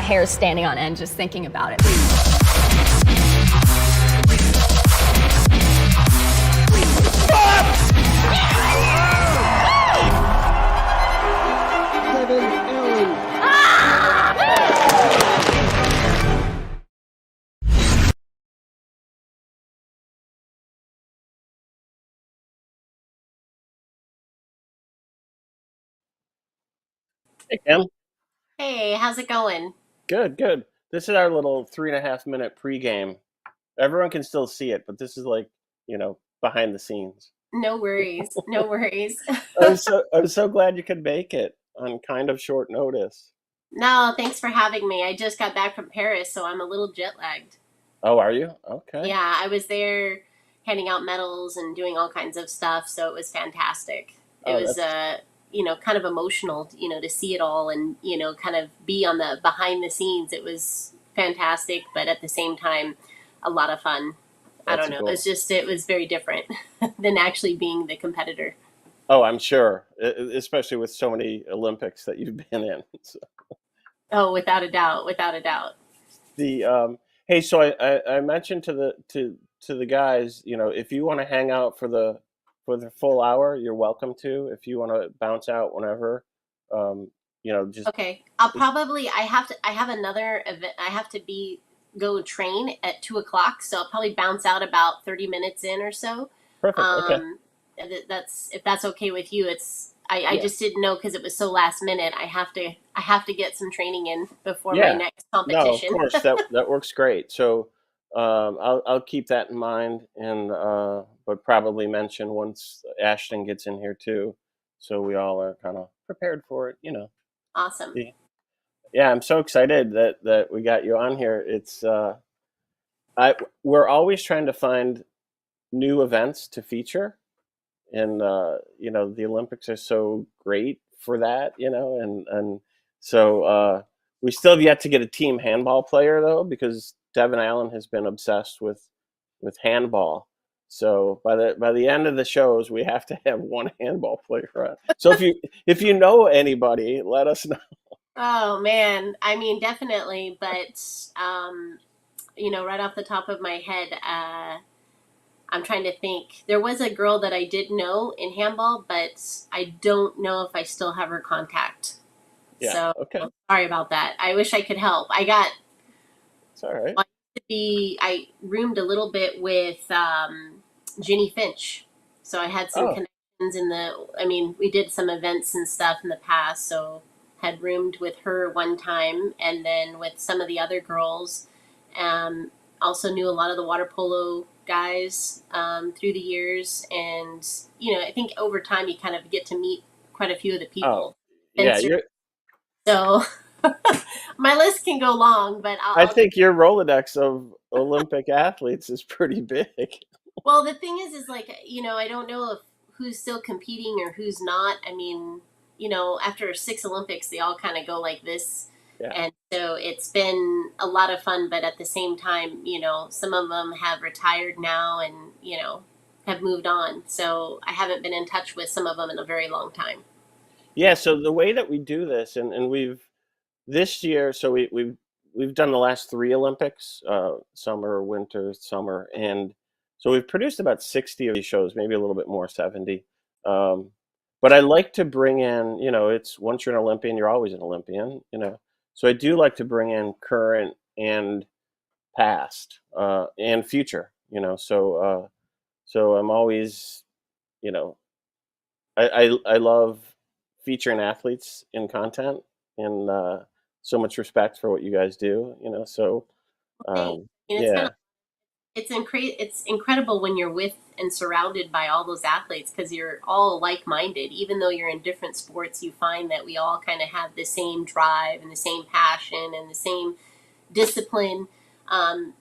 hair standing on end just thinking about it. Hey, Kim. Hey, how's it going? Good, good. This is our little 3.5 minute pregame. Everyone can still see it, but this is like, behind the scenes. No worries. No worries. I'm so glad you could make it on kind of short notice. No, thanks for having me. I just got back from Paris, so I'm a little jet lagged. Oh, are you? Okay. Yeah, I was there handing out medals and doing all kinds of stuff, so it was fantastic. It Oh, was kind of emotional, to see it all and, kind of be on the behind the scenes. It was fantastic, but at the same time, a lot of fun. I that's don't know. cool. It was very different than actually being the competitor. Oh, I'm sure, especially with so many Olympics that you've been in. So Oh, without a doubt, without a doubt. the hey, so I mentioned to the guys, if you want to hang out for the full hour, you're welcome to. If you want to bounce out whenever, just Okay. I have another event. I have to go train at 2 o'clock. So I'll probably bounce out about 30 minutes in or so. perfect. Okay. That's, if that's okay with you. I Yeah. just didn't know because it was so last minute. I have to get some training in before my Yeah. next No, of competition. course that works great. So I'll keep that in mind, and but probably mention once Ashton gets in here too, so we all are kind of prepared for it. Awesome. The- Yeah, I'm so excited that we got you on here. I we're always trying to find new events to feature, and the Olympics are so great for that, and so we still have yet to get a team handball player though, because Devin Allen has been obsessed with handball. So by the end of the shows, we have to have one handball player on. So if you know anybody, let us know. Oh man. I mean, definitely. But, right off the top of my head, I'm trying to think. There was a girl that I did know in handball, but I don't know if I still have her contact. Yeah. So Okay. sorry about that. I wish I could help. It's all right. I roomed a little bit with Ginny Finch. So I had some Oh, connections we did some events and stuff in the past. So had roomed with her one time and then with some of the other girls. Um, Also knew a lot of the water polo guys through the years. And, I think over time you kind of get to meet quite a few of the oh, people. yeah. So my list can go long, but I I'll think your Rolodex of Olympic athletes is pretty big. well, the thing is like, I don't know if who's still competing or who's not. I mean, after 6 Olympics, they all kind of go like this. Yeah. And so it's been a lot of fun, but at the same time, some of them have retired now and, have moved on. So I haven't been in touch with some of them in a very long time. Yeah, so the way that we do this, and we've this year, so we've done the last three Olympics, summer, winter, summer, and so we've produced about 60 of these shows, maybe a little bit more, 70. Um, but I like to bring in, it's once you're an Olympian, you're always an Olympian. So I do like to bring in current and past and future. So I'm always, you know, I love featuring athletes in content, and so much respect for what you guys do. So Thanks. And yeah, it's incredible when you're with and surrounded by all those athletes because you're all like-minded. Even though you're in different sports, you find that we all kind of have the same drive and the same passion and the same discipline,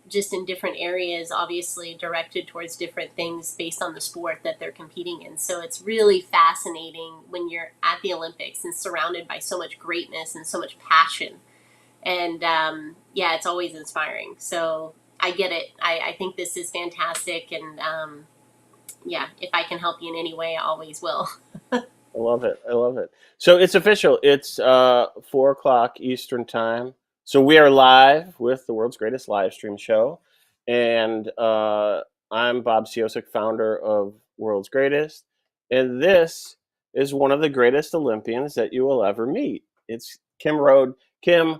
just in different areas, obviously directed towards different things based on the sport that they're competing in. So it's really fascinating when you're at the Olympics and surrounded by so much greatness and so much passion. And yeah, it's always inspiring. So I get it. I think this is fantastic. And yeah, if I can help you in any way, I always will. I love it. I love it. So it's official. It's 4 o'clock Eastern time. So we are live with the world's greatest live stream show, and I'm Bob Siosik, founder of World's Greatest, and this is one of the greatest Olympians that you will ever meet. It's Kim Rhode. Kim,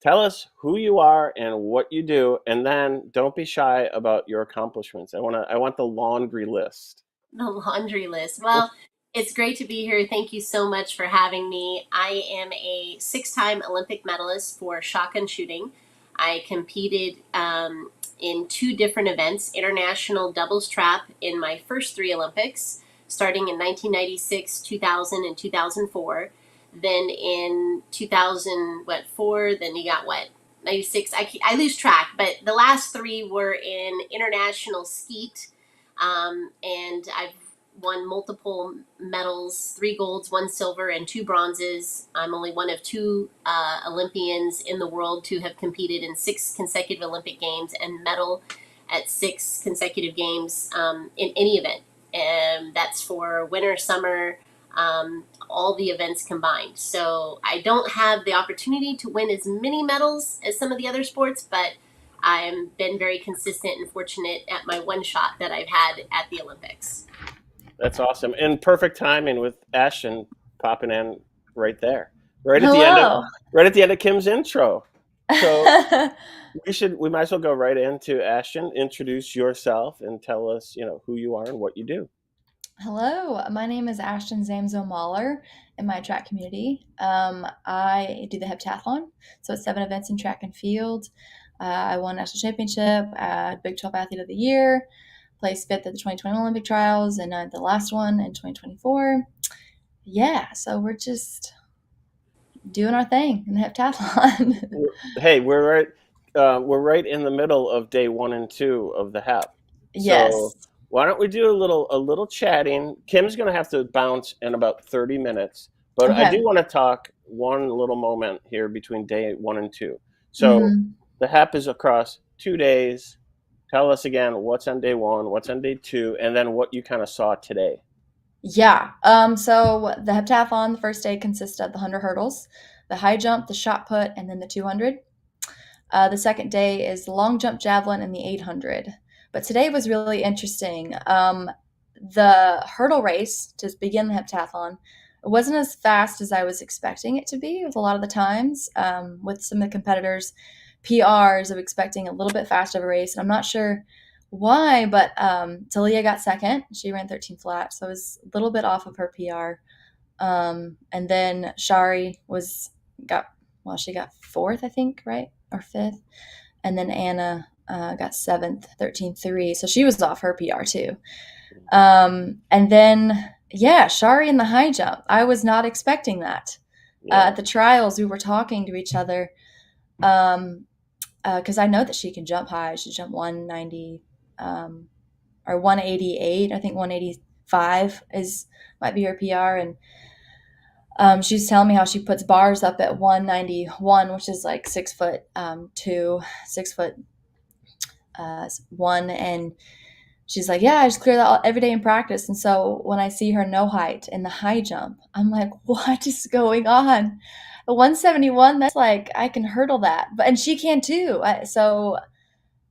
tell us who you are and what you do, and then don't be shy about your accomplishments. I want the laundry list. The laundry list. Well, it's great to be here. Thank you so much for having me. I am a 6-time Olympic medalist for shotgun shooting. I competed in 2 different events, international doubles trap in my first 3 Olympics, starting in 1996, 2000, and 2004. Then in 2004, then you got what? 96. I lose track, but the last 3 were in international skeet. And I've won multiple medals, 3 golds, 1 silver, and 2 bronzes. I'm only one of 2 Olympians in the world to have competed in 6 consecutive Olympic Games and medal at 6 consecutive games in any event. And that's for winter, summer, all the events combined. So I don't have the opportunity to win as many medals as some of the other sports, but I've been very consistent and fortunate at my 1 shot that I've had at the Olympics. That's awesome, and perfect timing with Ashtin popping in right there, right Hello. at the end of Kim's intro. So we might as well go right into Ashtin. Introduce yourself and tell us, who you are and what you do. Hello, my name is Ashtin Zamzow Mahler in my track community. I do the heptathlon, so it's 7 events in track and field. I won national championship, Big 12 Athlete of the Year, placed 5th at the 2021 Olympic trials, and the last one in 2024. Yeah, so we're just doing our thing in the heptathlon. Hey, we're right in the middle of day 1 and 2 of the hep. Yes. So why don't we do a little chatting? Kim's going to have to bounce in about 30 minutes, but Okay. I do want to talk one little moment here between day 1 and 2. So the hep is across 2 days. Tell us again what's on day 1, what's on day 2, and then what you kind of saw today. Yeah. So the heptathlon, the first day consists of the 100 hurdles, the high jump, the shot put, and then the 200. The second day is the long jump javelin and the 800. But today was really interesting. The hurdle race to begin the heptathlon, it wasn't as fast as I was expecting it to be with a lot of the times, with some of the competitors' PRs of expecting a little bit faster of a race. And I'm not sure why, but Talia got second. She ran 13 flat, so it was a little bit off of her PR. And then Shari got 4th, I think, right? Or 5th. And then Anna got 7th, 13.3. So she was off her PR too. And then, Shari in the high jump. I was not expecting that. Yeah. At the trials, we were talking to each other because I know that she can jump high. She jumped 190 or 188. I think 185 might be her PR. And she's telling me how she puts bars up at 191, which is like 6'2", 6'1", and she's like, yeah, I just clear that every day in practice. And so when I see her no height in the high jump, I'm like, what is going on? A 171, that's like, I can hurdle that, and she can too. So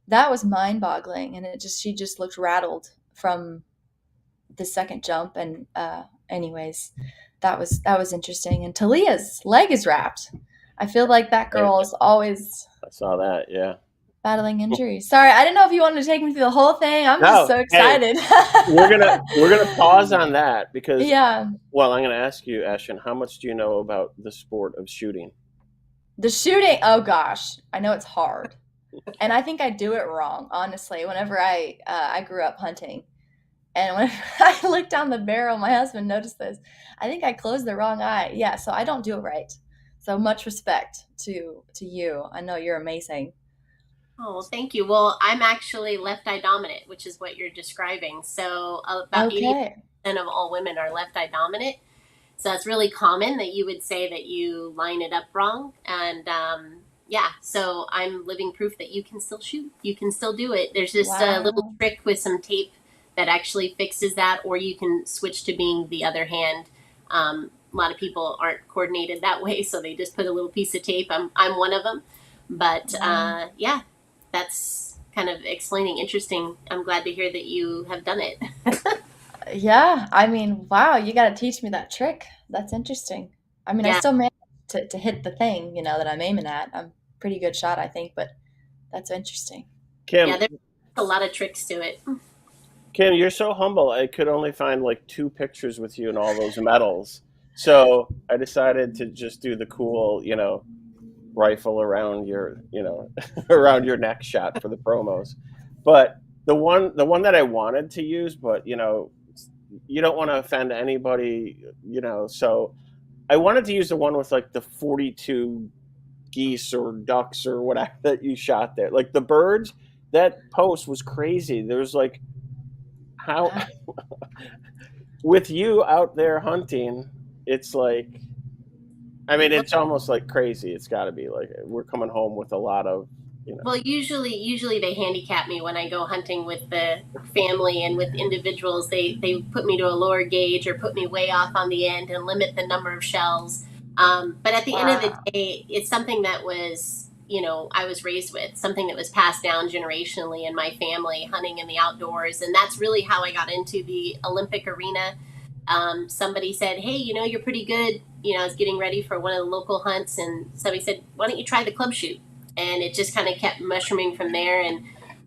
that was mind boggling. And she just looked rattled from the second jump. And anyways, that was interesting. And Talia's leg is wrapped. I feel like that girl is always, I saw that, yeah, battling injuries. Sorry, I didn't know if you wanted to take me through the whole thing. I'm just so excited. Hey, we're gonna pause on that because Well, I'm gonna ask you, Ashtin, how much do you know about the sport of shooting? The shooting, oh gosh, I know it's hard, and I think I do it wrong. Honestly, whenever I grew up hunting, and when I looked down the barrel, my husband noticed this. I think I closed the wrong eye. Yeah, so I don't do it right. So much respect to you. I know you're amazing. Oh, thank you. Well, I'm actually left eye dominant, which is what you're describing. So about 80% of all women are left eye dominant. So it's really common that you would say that you line it up wrong. And so I'm living proof that you can still shoot. You can still do it. There's just a little trick with some tape that actually fixes that, or you can switch to being the other hand. A lot of people aren't coordinated that way, so they just put a little piece of tape. I'm one of them. But Wow. yeah, that's kind of explaining. Interesting. I'm glad to hear that you have done it. Yeah, I mean, wow, you gotta teach me that trick. That's interesting. I mean, I Yeah, still managed to hit the thing, that I'm aiming at. I'm a pretty good shot, I think, but that's interesting. yeah. Kim, There's a lot of tricks to it. Kim, you're so humble. I could only find like 2 pictures with you and all those medals. So I decided to just do the cool, rifle around your, around your neck shot for the promos. But the one that I wanted to use, but you don't want to offend anybody, so I wanted to use the one with like the 42 geese or ducks or whatever that you shot there. Like the birds, that post was crazy. There was like how Wow. with you out there hunting, it's like I mean, Well, it's almost like crazy. It's got to be like we're coming home with a lot of, you know. well, usually they handicap me when I go hunting with the family and with individuals. They put me to a lower gauge or put me way off on the end and limit the number of shells. But at the end of the Wow. day, it's something that was, I was raised with, something that was passed down generationally in my family, hunting in the outdoors, and that's really how I got into the Olympic arena. Somebody said, "Hey, you're pretty good." I was getting ready for one of the local hunts, and somebody said, "Why don't you try the club shoot?" And it just kind of kept mushrooming from there. And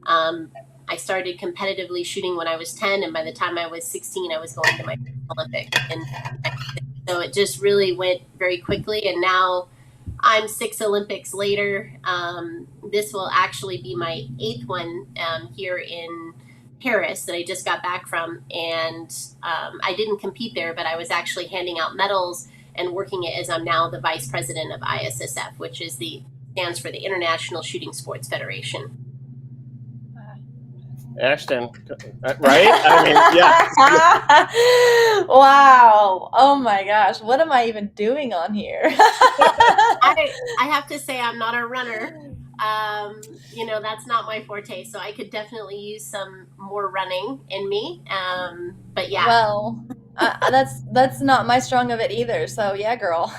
um, I started competitively shooting when I was 10, and by the time I was 16, I was going to my Olympic. And so it just really went very quickly. And now I'm 6 Olympics later. This will actually be my 8th one here in Paris that I just got back from. And I didn't compete there, but I was actually handing out medals and working it as I'm now the vice president of ISSF, which is stands for the International Shooting Sports Federation. Ashton, right? I mean, yeah. Wow. Oh my gosh. What am I even doing on here? Well, I have to say I'm not a runner. That's not my forte. So I could definitely use some more running in me. But yeah, Well, that's not my strong of it either. So yeah, girl.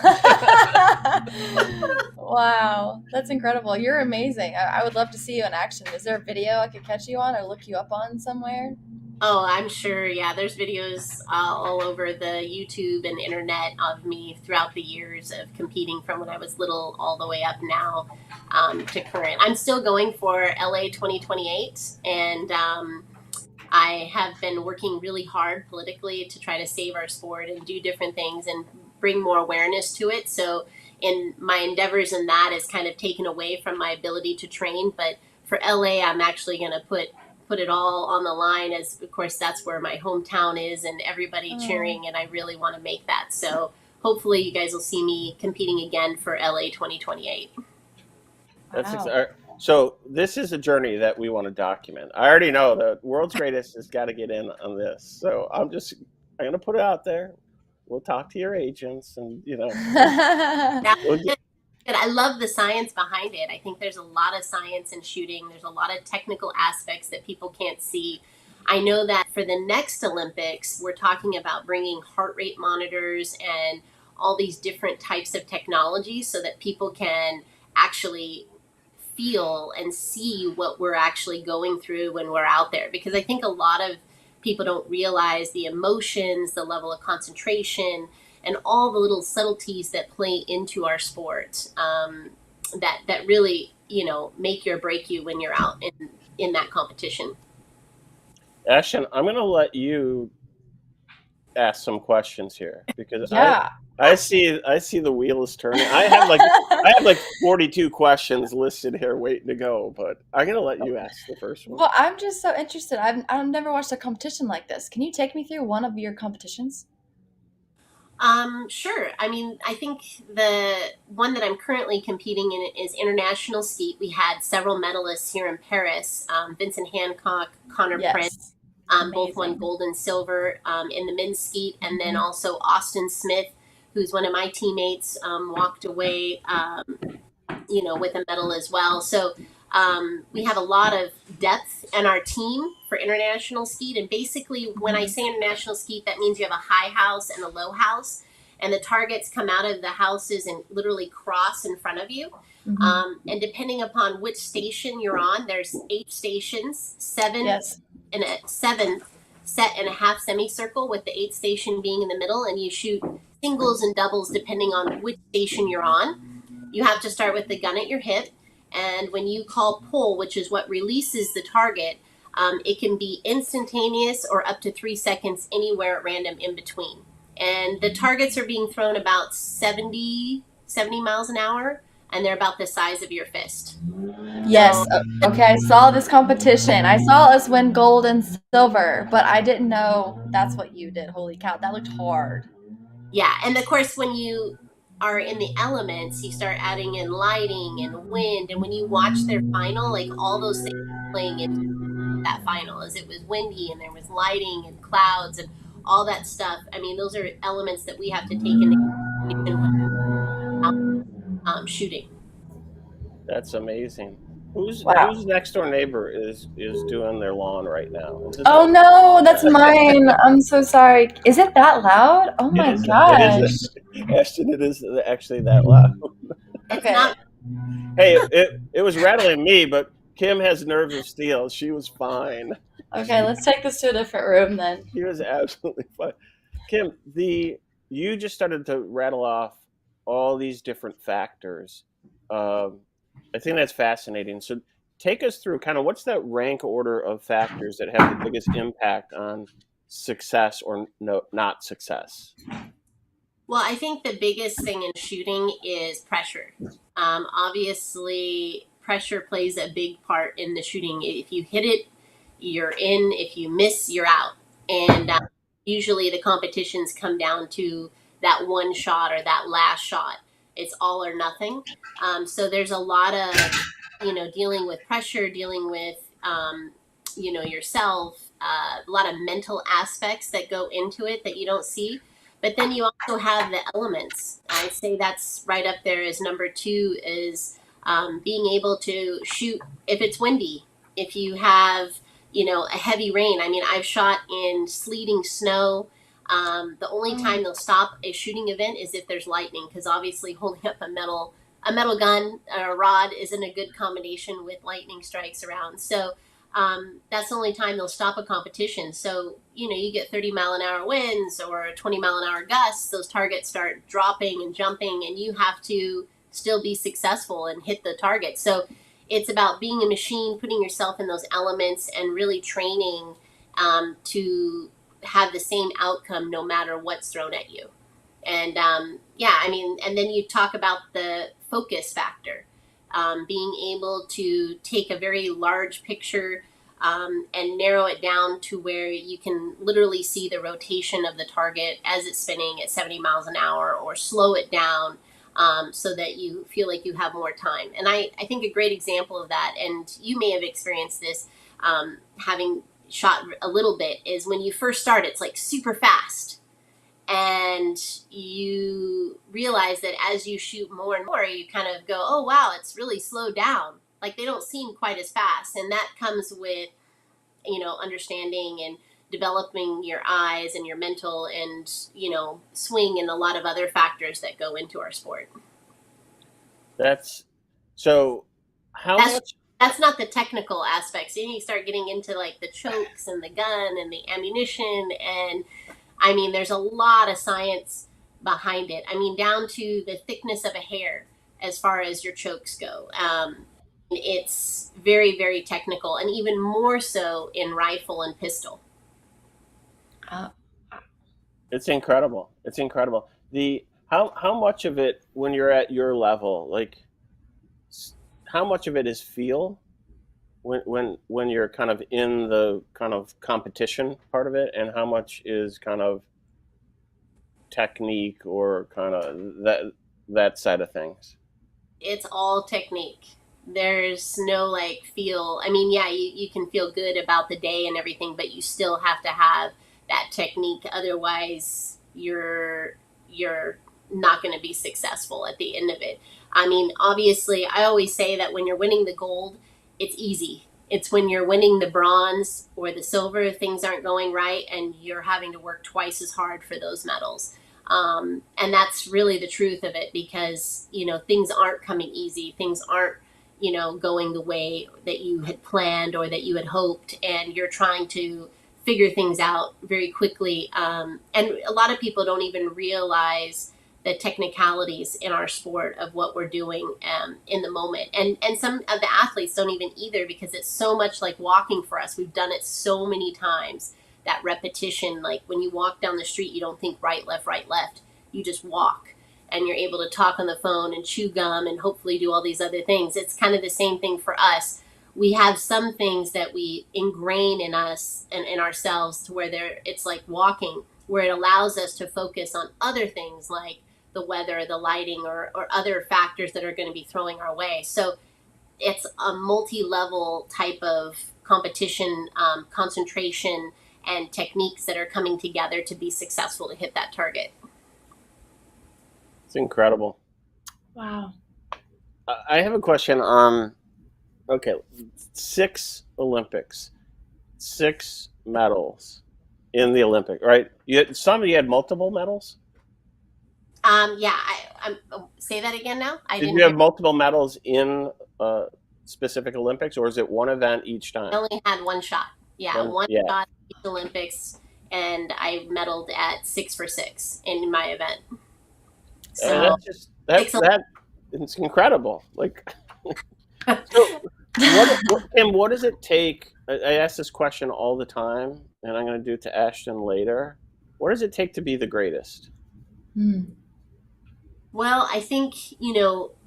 Wow, that's incredible. You're amazing. I would love to see you in action. Is there a video I could catch you on or look you up on somewhere? oh, I'm sure. Yeah, there's videos all over the YouTube and internet of me throughout the years of competing from when I was little all the way up now to current. I'm still going for LA 2028, and I have been working really hard politically to try to save our sport and do different things and bring more awareness to it. So, in my endeavors in that is kind of taken away from my ability to train. But for LA, I'm actually going to put it all on the line, as of course that's where my hometown is and everybody Oh, cheering, and I really want to make that. So hopefully you guys will see me competing again for LA 2028. That's wow. so. This is a journey that we want to document. I already know the world's greatest has got to get in on this. So I'm gonna put it out there. We'll talk to your agents, and Now, we'll get. I love the science behind it. I think there's a lot of science in shooting. There's a lot of technical aspects that people can't see. I know that for the next Olympics, we're talking about bringing heart rate monitors and all these different types of technology so that people can actually feel and see what we're actually going through when we're out there. Because I think a lot of people don't realize the emotions, the level of concentration, and all the little subtleties that play into our sport that really make you or break you when you're out in that competition. Ashton, I'm gonna let you ask some questions here because Yeah. I see the wheel is turning. I have like 42 questions listed here waiting to go, but I'm gonna let you ask the first one. Well, I'm just so interested. I've never watched a competition like this. Can you take me through one of your competitions? Sure. I mean, I think the one that I'm currently competing in is international skeet. We had several medalists here in Paris. Vincent Hancock, Connor Prince, Yes. both won Amazing. gold and silver in the men's skeet, and then Mhm. also Austin Smith, who's one of my teammates, walked away with a medal as well. So we have a lot of depth in our team for international skeet. And basically, when I Mhm. say international skeet, that means you have a high house and a low house. and the targets come out of the houses and literally cross in front of you. And depending upon which station you're on, there's 8 stations, 7 Yes. and a 7 set in a half semicircle, with the 8th station being in the middle, and you shoot singles and doubles depending on which station you're on. You have to start with the gun at your hip, and when you call pull, which is what releases the target, it can be instantaneous or up to 3 seconds anywhere at random in between. And the targets are being thrown about 70 miles an hour, and they're about the size of your fist. Yes. Okay, I saw this competition. I saw us win gold and silver, but I didn't know that's what you did. Holy cow, that looked hard. Yeah, and of course, when you are in the elements, you start adding in lighting and wind, and when you watch their final, like all those things playing into that final, as it was windy and there was lighting and clouds and all that stuff. I mean, those are elements that we have to take into consideration when shooting. That's amazing. Whose Wow. next door neighbor is doing their lawn right now? Is this Oh no, that's mine. I'm so sorry. Is it that loud? Oh my gosh. It is, Ashton. It is actually that loud. It's Okay. not. Hey, it was rattling me, but Kim has nerves of steel. She was fine. Okay, let's take this to a different room then. She was absolutely fine. Kim, you just started to rattle off all these different factors. I think that's fascinating. So take us through kind of what's that rank order of factors that have the biggest impact on success or not success? Well, I think the biggest thing in shooting is pressure. Obviously, pressure plays a big part in the shooting. If you hit it, you're in. If you miss, you're out. And usually the competitions come down to that one shot or that last shot. It's all or nothing. So there's a lot of, dealing with pressure, dealing with, yourself, a lot of mental aspects that go into it that you don't see. But then you also have the elements. I'd say that's right up there as number 2 is being able to shoot if it's windy, if you have, a heavy rain. I mean, I've shot in sleeting snow. The only time they'll stop a shooting event is if there's lightning, because obviously holding up a metal gun or a rod isn't a good combination with lightning strikes around. So that's the only time they'll stop a competition. So, you get 30-mile-an-hour winds or 20-mile-an-hour gusts, those targets start dropping and jumping, and you have to still be successful and hit the target. So it's about being a machine, putting yourself in those elements, and really training to have the same outcome no matter what's thrown at you. And and then you talk about the focus factor, being able to take a very large picture and narrow it down to where you can literally see the rotation of the target as it's spinning at 70 miles an hour, or slow it down so that you feel like you have more time. And I think a great example of that, and you may have experienced this having shot a little bit, is when you first start, it's like super fast. And you realize that as you shoot more and more, you kind of go, oh, wow, it's really slowed down. Like they don't seem quite as fast. And that comes with, understanding and developing your eyes and your mental and, swing and a lot of other factors that go into our sport. That's so how much? That's not the technical aspects. Then you start getting into like the chokes and the gun and the ammunition, and I mean, there's a lot of science behind it. I mean, down to the thickness of a hair as far as your chokes go. It's very, very technical, and even more so in rifle and pistol. It's incredible. It's incredible. How much of it, when you're at your level, like how much of it is feel when you're kind of in the kind of competition part of it, and how much is kind of technique or kind of that side of things? It's all technique. There's no like feel. I mean, yeah, you can feel good about the day and everything, but you still have to have that technique. Otherwise, you're not going to be successful at the end of it. I mean, obviously, I always say that when you're winning the gold, it's easy. It's when you're winning the bronze or the silver, things aren't going right, and you're having to work twice as hard for those medals. And that's really the truth of it, because things aren't coming easy, things aren't going the way that you had planned or that you had hoped, and you're trying to figure things out very quickly. And a lot of people don't even realize the technicalities in our sport of what we're doing in the moment. And some of the athletes don't even either, because it's so much like walking for us. We've done it so many times, that repetition. Like when you walk down the street, you don't think right, left. You just walk, and you're able to talk on the phone and chew gum and hopefully do all these other things. It's kind of the same thing for us. We have some things that we ingrain in us and in ourselves, to where it's like walking, where it allows us to focus on other things like the weather, the lighting, or other factors that are going to be throwing our way. So it's a multi-level type of competition, concentration, and techniques that are coming together to be successful to hit that target. It's incredible. Wow. I have a question. Okay, 6 Olympics, 6 medals in the Olympic, right? You had multiple medals. Yeah. Say that again now. Did you have multiple medals in specific Olympics, or is it one event each time? I only had one shot. Yeah, one shot at each Olympics, and I medaled at 6 for 6 in my event. So it's incredible. Like, so what does it take? I ask this question all the time, and I'm going to do it to Ashtin later. What does it take to be the greatest? Well, I think,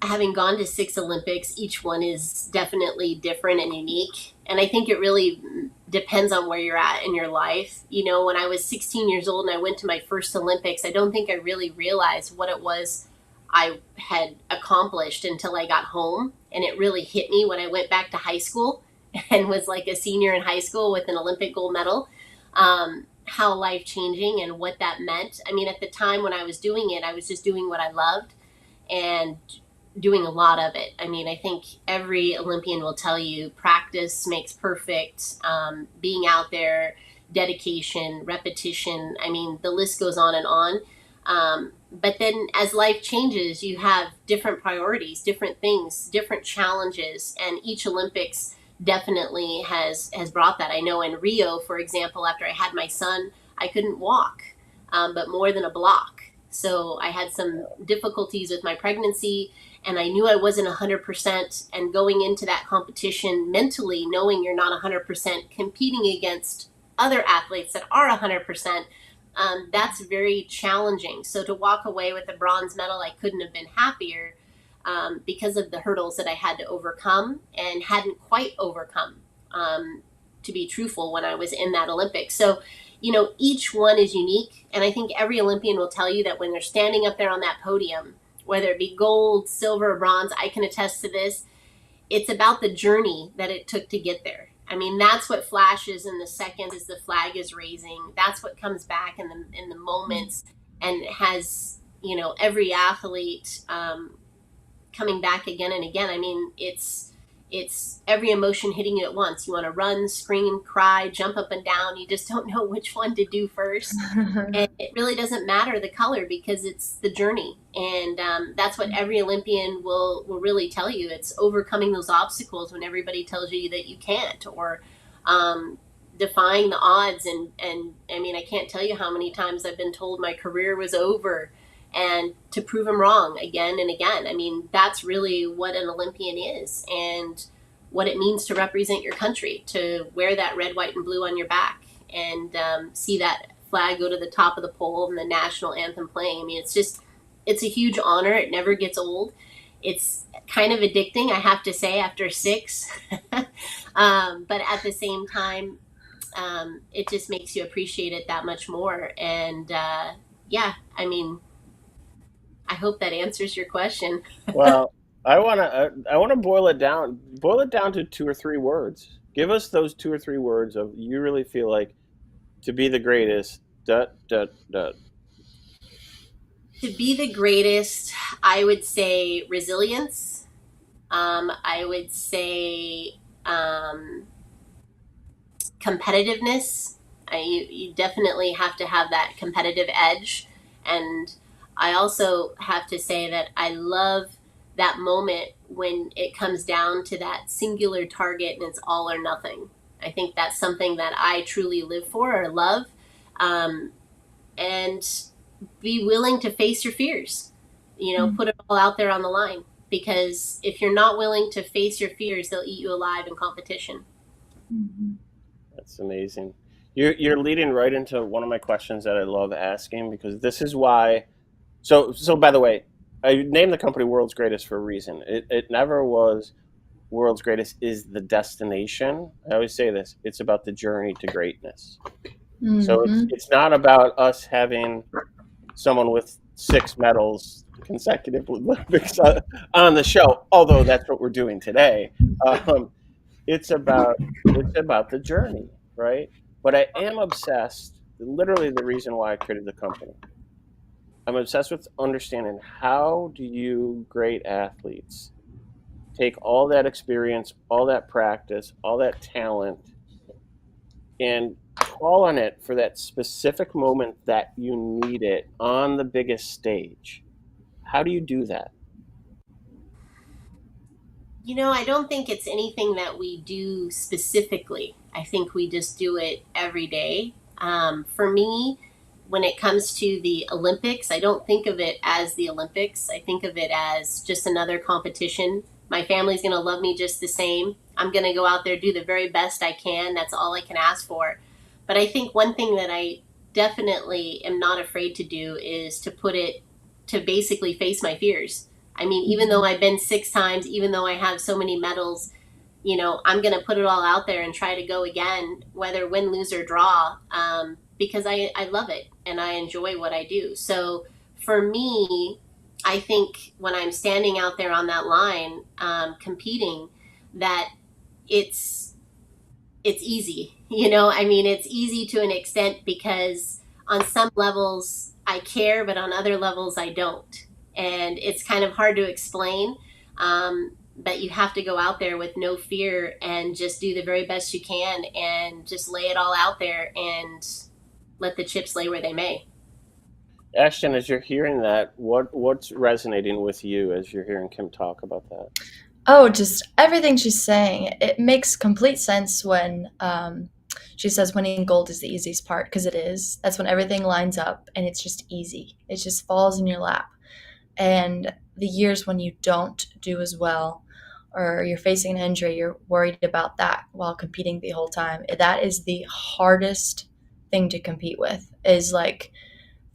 having gone to 6 Olympics, each one is definitely different and unique. And I think it really depends on where you're at in your life. When I was 16 years old and I went to my first Olympics, I don't think I really realized what it was I had accomplished until I got home. And it really hit me when I went back to high school and was like a senior in high school with an Olympic gold medal. How life-changing and what that meant. I mean, at the time when I was doing it, I was just doing what I loved and doing a lot of it. I mean, I think every Olympian will tell you practice makes perfect. Being out there, dedication, repetition. I mean, the list goes on and on. But then as life changes, you have different priorities, different things, different challenges, and each Olympics definitely has brought that. I know in Rio, for example, after I had my son, I couldn't walk, but more than a block. So I had some difficulties with my pregnancy, and I knew I wasn't 100%. And going into that competition mentally, knowing you're not 100%, competing against other athletes that are 100%, that's very challenging. So to walk away with a bronze medal, I couldn't have been happier. Because of the hurdles that I had to overcome and hadn't quite overcome, to be truthful, when I was in that Olympics. So, each one is unique. And I think every Olympian will tell you that when they're standing up there on that podium, whether it be gold, silver, or bronze, I can attest to this, it's about the journey that it took to get there. I mean, that's what flashes in the seconds as the flag is raising. That's what comes back in the moments, and has, every athlete, coming back again and again. I mean, it's every emotion hitting you at once. You want to run, scream, cry, jump up and down. You just don't know which one to do first. And it really doesn't matter the color, because it's the journey. And that's what every Olympian will really tell you. It's overcoming those obstacles when everybody tells you that you can't, or defying the odds. And I mean, I can't tell you how many times I've been told my career was over, and to prove them wrong again and again. I mean, that's really what an Olympian is, and what it means to represent your country, to wear that red, white, and blue on your back, and see that flag go to the top of the pole and the national anthem playing. I mean, it's a huge honor. It never gets old. It's kind of addicting, I have to say, after 6. But at the same time, it just makes you appreciate it that much more. And yeah, I mean, I hope that answers your question. Well, I want to boil it down to 2 or 3 words. Give us those 2 or 3 words of you really feel like to be the greatest. To be the greatest, I would say resilience. I would say competitiveness. You definitely have to have that competitive edge, And I also have to say that I love that moment when it comes down to that singular target and it's all or nothing. I think that's something that I truly live for or love. Um, and be willing to face your fears, put it all out there on the line. Because if you're not willing to face your fears, they'll eat you alive in competition. Mm-hmm. That's amazing. You're leading right into one of my questions that I love asking, because this is why. So by the way, I named the company World's Greatest for a reason. It never was World's Greatest is the destination. I always say this. It's about the journey to greatness. So Mm-hmm. it's not about us having someone with 6 medals consecutive Olympics on the show, although that's what we're doing today. Um, it's about the journey, right? But I am obsessed. Literally, the reason why I created the company, I'm obsessed with understanding how do you great athletes take all that experience, all that practice, all that talent, and call on it for that specific moment that you need it on the biggest stage. How do you do that? I don't think it's anything that we do specifically. I think we just do it every day. For me, when it comes to the Olympics, I don't think of it as the Olympics. I think of it as just another competition. My family's going to love me just the same. I'm going to go out there, do the very best I can. That's all I can ask for. But I think one thing that I definitely am not afraid to do is to basically face my fears. I mean, even though I've been 6 times, even though I have so many medals, I'm going to put it all out there and try to go again, whether win, lose, or draw, because I love it and I enjoy what I do. So for me, I think when I'm standing out there on that line, competing, that it's it's easy. I mean, it's easy to an extent because on some levels I care, but on other levels I don't. And it's kind of hard to explain. But you have to go out there with no fear and just do the very best you can and just lay it all out there and let the chips lay where they may. Ashton, as you're hearing that, what's resonating with you as you're hearing Kim talk about that? Oh, just everything she's saying. It makes complete sense when she says winning gold is the easiest part, because it is. That's when everything lines up and it's just easy. It just falls in your lap. And the years when you don't do as well, or you're facing an injury, you're worried about that while competing the whole time. That is the hardest thing to compete with, is like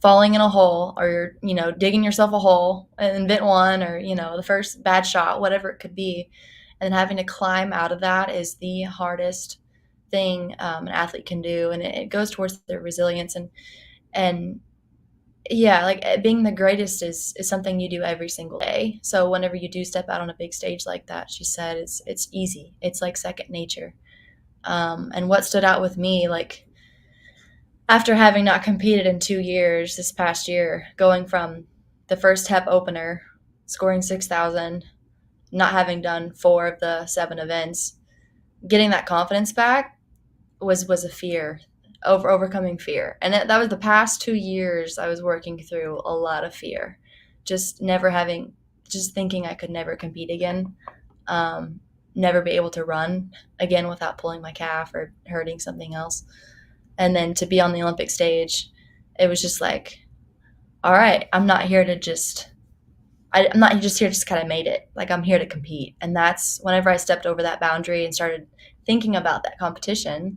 falling in a hole, or you're, digging yourself a hole in vent one, or, the first bad shot, whatever it could be. And then having to climb out of that is the hardest thing an athlete can do. And it goes towards their resilience. And yeah, like being the greatest is something you do every single day. So whenever you do step out on a big stage like that, she said, it's easy. It's like second nature. And what stood out with me, like, after having not competed in 2 years, this past year, going from the first HEP opener, scoring 6,000, not having done 4 of the 7 events, getting that confidence back was a fear, overcoming fear. And that was the past 2 years. I was working through a lot of fear, just thinking I could never compete again, never be able to run again without pulling my calf or hurting something else. And then to be on the Olympic stage, it was just like, all right, I'm not here to I'm not just here to just kind of made it. Like, I'm here to compete. And that's whenever I stepped over that boundary and started thinking about that competition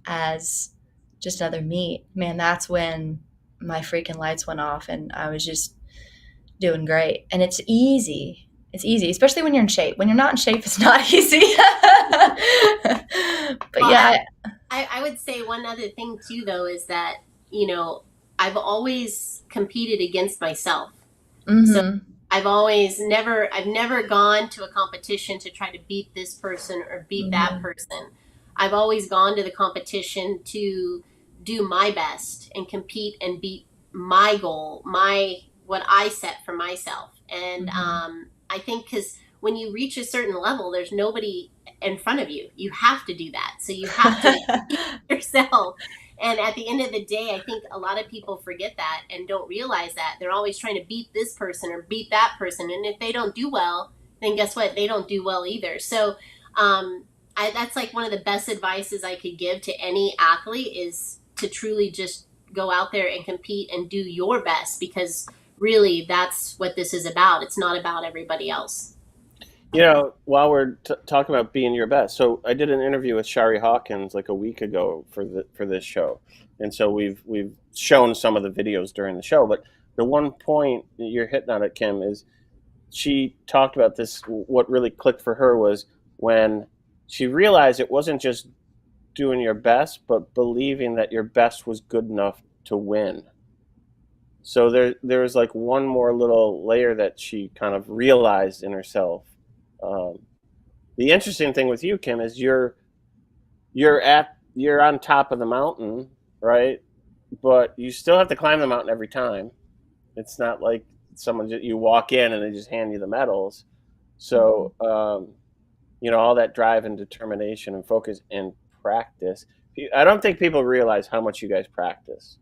as just another meet, man, that's when my freaking lights went off and I was just doing great. And it's easy. It's easy, especially when you're in shape. When you're not in shape, it's not easy. But Well, yeah. I would say one other thing too, though, is that, I've always competed against myself. So Mm-hmm. I've never gone to a competition to try to beat this person or beat that Mm-hmm. person. I've always gone to the competition to do my best and compete and beat my goal, what I set for myself. And Mm-hmm. I think because when you reach a certain level, there's nobody in front of you. You have to do that. So you have to keep yourself. And at the end of the day, I think a lot of people forget that and don't realize that. They're always trying to beat this person or beat that person. And if they don't do well, then guess what? They don't do well either. So that's like one of the best advices I could give to any athlete is to truly just go out there and compete and do your best, because really that's what this is about. It's not about everybody else. While we're talking about being your best, so I did an interview with Shari Hawkins like a week ago for this show, and so we've shown some of the videos during the show. But the one point that you're hitting on it, Kim, is she talked about this. What really clicked for her was when she realized it wasn't just doing your best, but believing that your best was good enough to win. So there's like one more little layer that she kind of realized in herself. The interesting thing with you, Kim, is you're on top of the mountain, right? But you still have to climb the mountain every time. It's not like you walk in and they just hand you the medals. So all that drive and determination and focus and practice. I don't think people realize how much you guys practice.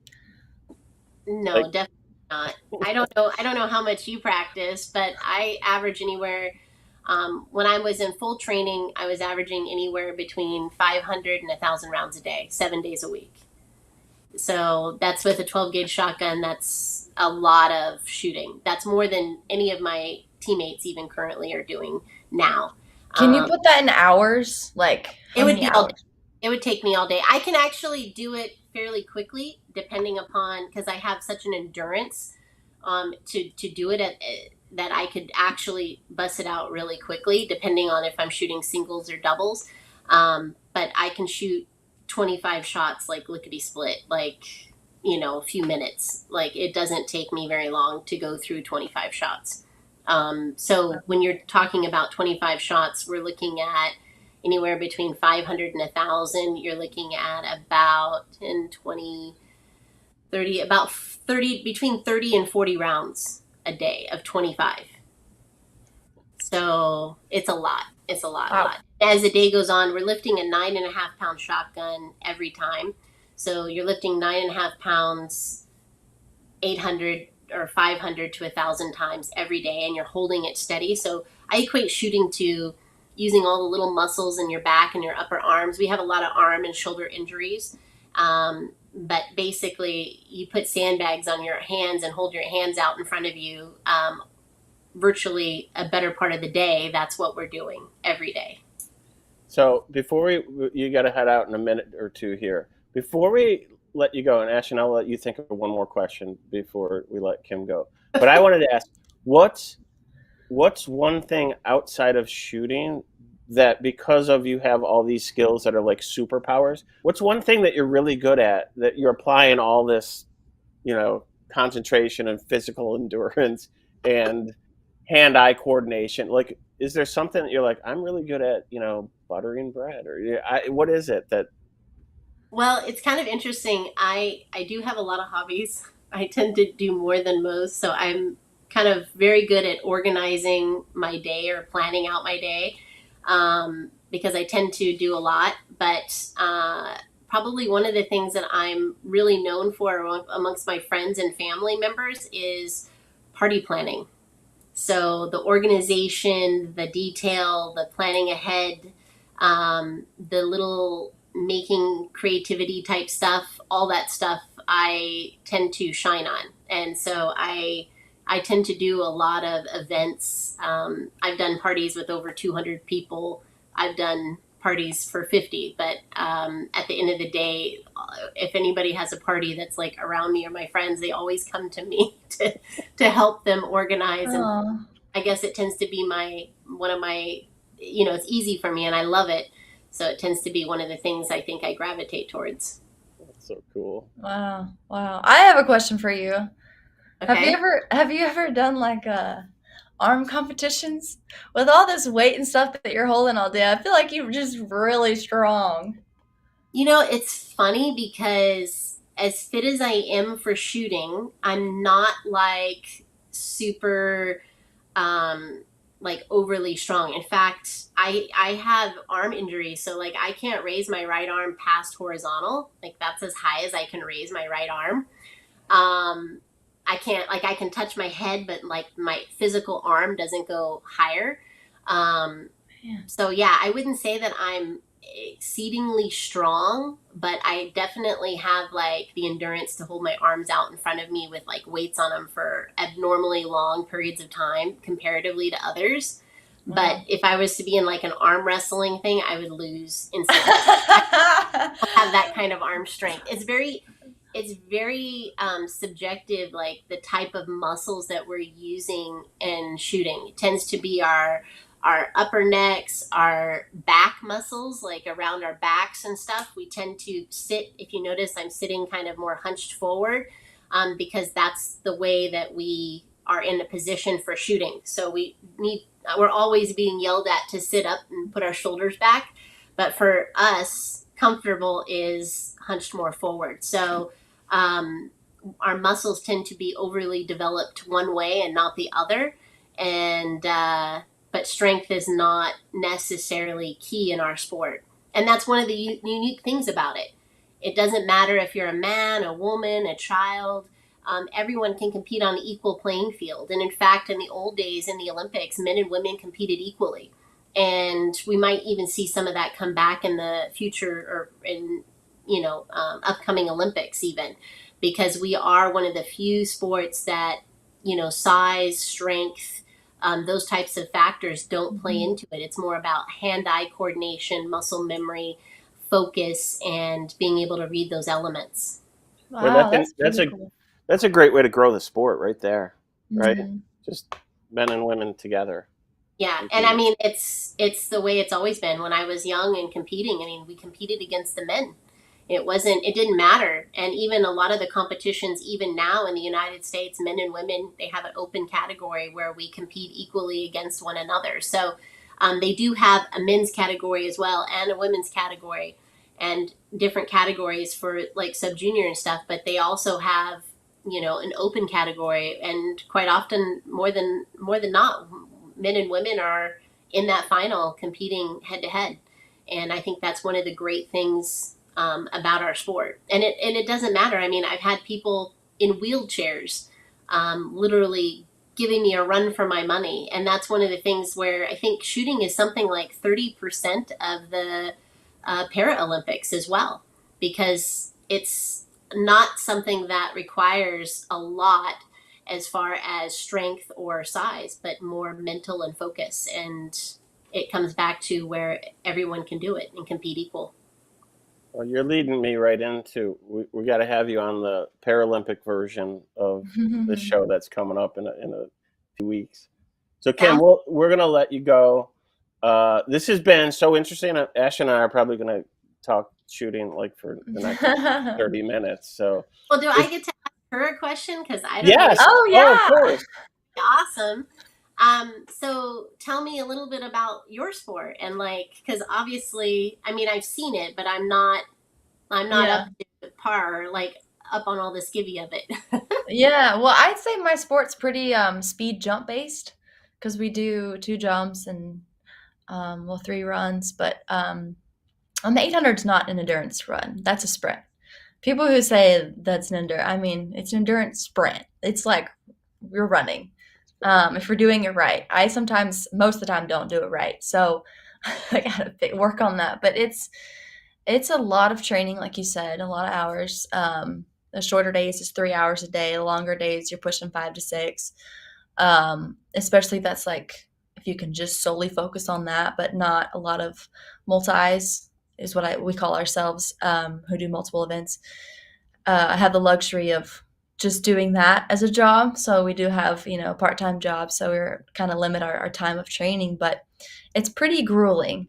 No, definitely not. I don't know how much you practice, but I average anywhere. When I was in full training, I was averaging anywhere between 500 and 1,000 rounds a day, 7 days a week. So that's with a 12 gauge shotgun. That's a lot of shooting. That's more than any of my teammates even currently are doing now. Can you put that in hours? Like it would be hours? It would take me all day. I can actually do it fairly quickly, depending upon, because I have such an endurance to do it that I could actually bust it out really quickly, depending on if I'm shooting singles or doubles. But I can shoot 25 shots like lickety split, like, a few minutes. Like, it doesn't take me very long to go through 25 shots. So when you're talking about 25 shots, we're looking at anywhere between 500 and 1,000. You're looking at about 10, 20, 30, about 30, between 30 and 40 rounds a day of 25. So it's a lot. It's a lot. Wow. A lot. As the day goes on, we're lifting a 9.5 pound shotgun every time. So you're lifting 9.5 pounds, 800 or 500 to 1,000 times every day, and you're holding it steady. So I equate shooting to using all the little muscles in your back and your upper arms. We have a lot of arm and shoulder injuries. But basically, you put sandbags on your hands and hold your hands out in front of you virtually a better part of the day. That's what we're doing every day. So before you got to head out in a minute or two here. Before we let you go, and Ashtin, I'll let you think of one more question before we let Kim go. But I wanted to ask, what's one thing outside of shooting that, because of you have all these skills that are like superpowers, what's one thing that you're really good at that you're applying all this, concentration and physical endurance and hand-eye coordination? Like, is there something that you're like, I'm really good at, buttering bread, or what is it that? Well, it's kind of interesting. I do have a lot of hobbies. I tend to do more than most, so I'm kind of very good at organizing my day or planning out my day, because I tend to do a lot. But probably one of the things that I'm really known for amongst my friends and family members is party planning. So the organization, the detail, the planning ahead, the little making creativity type stuff, all that stuff I tend to shine on. And so I tend to do a lot of events. I've done parties with over 200 people. I've done parties for 50, but at the end of the day, if anybody has a party that's like around me or my friends, they always come to me to help them organize. Aww. And I guess it tends to be one of my, it's easy for me and I love it. So it tends to be one of the things I think I gravitate towards. That's so cool. Wow. I have a question for you. Okay. Have you ever done like arm competitions with all this weight and stuff that you're holding all day? I feel like you're just really strong. It's funny because as fit as I am for shooting, I'm not like super like overly strong. In fact, I have arm injuries, so like I can't raise my right arm past horizontal. Like that's as high as I can raise my right arm. Um, I can't, like I can touch my head, but like my physical arm doesn't go higher. Um, Yeah. so yeah, I wouldn't say that I'm exceedingly strong, but I definitely have like the endurance to hold my arms out in front of me with like weights on them for abnormally long periods of time comparatively to others. But Wow. if I was to be in like an arm wrestling thing, I would lose instantly. I don't have that kind of arm strength. It's very subjective, like the type of muscles that we're using in shooting. It tends to be our upper necks, our back muscles, like around our backs and stuff. We tend to sit, if you notice, I'm sitting kind of more hunched forward, because that's the way that we are in a position for shooting. So we're always being yelled at to sit up and put our shoulders back. But for us, comfortable is hunched more forward. So um, our muscles tend to be overly developed one way and not the other. And but strength is not necessarily key in our sport. And that's one of the unique things about it. It doesn't matter if you're a man, a woman, a child. Everyone can compete on an equal playing field. And in fact, in the old days in the Olympics, men and women competed equally. And we might even see some of that come back in the future or in, upcoming Olympics even, because we are one of the few sports that, size, strength, those types of factors don't play into it. It's more about hand-eye coordination, muscle memory, focus, and being able to read those elements. Well, Wow, that's really cool. that's a great way to grow the sport right there, right? Mhm. Just men and women together. Yeah, and I mean it's the way it's always been. When I was young and competing, I mean, we competed against the men. It didn't matter. And even a lot of the competitions, even now in the United States, men and women, they have an open category where we compete equally against one another. So they do have a men's category as well and a women's category and different categories for like sub junior and stuff, but they also have, an open category, and quite often more than not, men and women are in that final competing head to head. And I think that's one of the great things about our sport. And it doesn't matter. I mean, I've had people in wheelchairs literally giving me a run for my money. And that's one of the things where I think shooting is something like 30% of the Paralympics as well, because it's not something that requires a lot as far as strength or size, but more mental and focus. And it comes back to where everyone can do it and compete equal. Well, you're leading me right into we got to have you on the Paralympic version of the show that's coming up in a few weeks. So Kim, Sounds we're gonna let you go. This has been so interesting. Ash and I are probably gonna talk shooting like for the next 30 minutes. So well. Do I it's, get to ask her a question? Because I don't even. yes, Oh oh of yeah. course. Awesome. So tell me a little bit about your sport and like, because obviously, I mean, I've seen it, but I'm not up Yeah. to par, like up on all the skivvy of it. Yeah. Well, I'd say my sport's pretty speed jump based because we do 2 jumps and well 3 runs, but on the 800's not an endurance run. That's a sprint. People who say that's an I mean, it's an endurance sprint. It's like we're running. If we're doing it right. I sometimes, most of the time, don't do it right. So I gotta work on that. But it's a lot of training, like you said, a lot of hours. The shorter days is 3 hours a day. The longer days, you're pushing 5 to 6. Especially if that's like if you can just solely focus on that, but not a lot of multis is what we call ourselves, who do multiple events. I have the luxury of just doing that as a job. So we do have, part-time jobs. So we're kind of limit our time of training, but it's pretty grueling.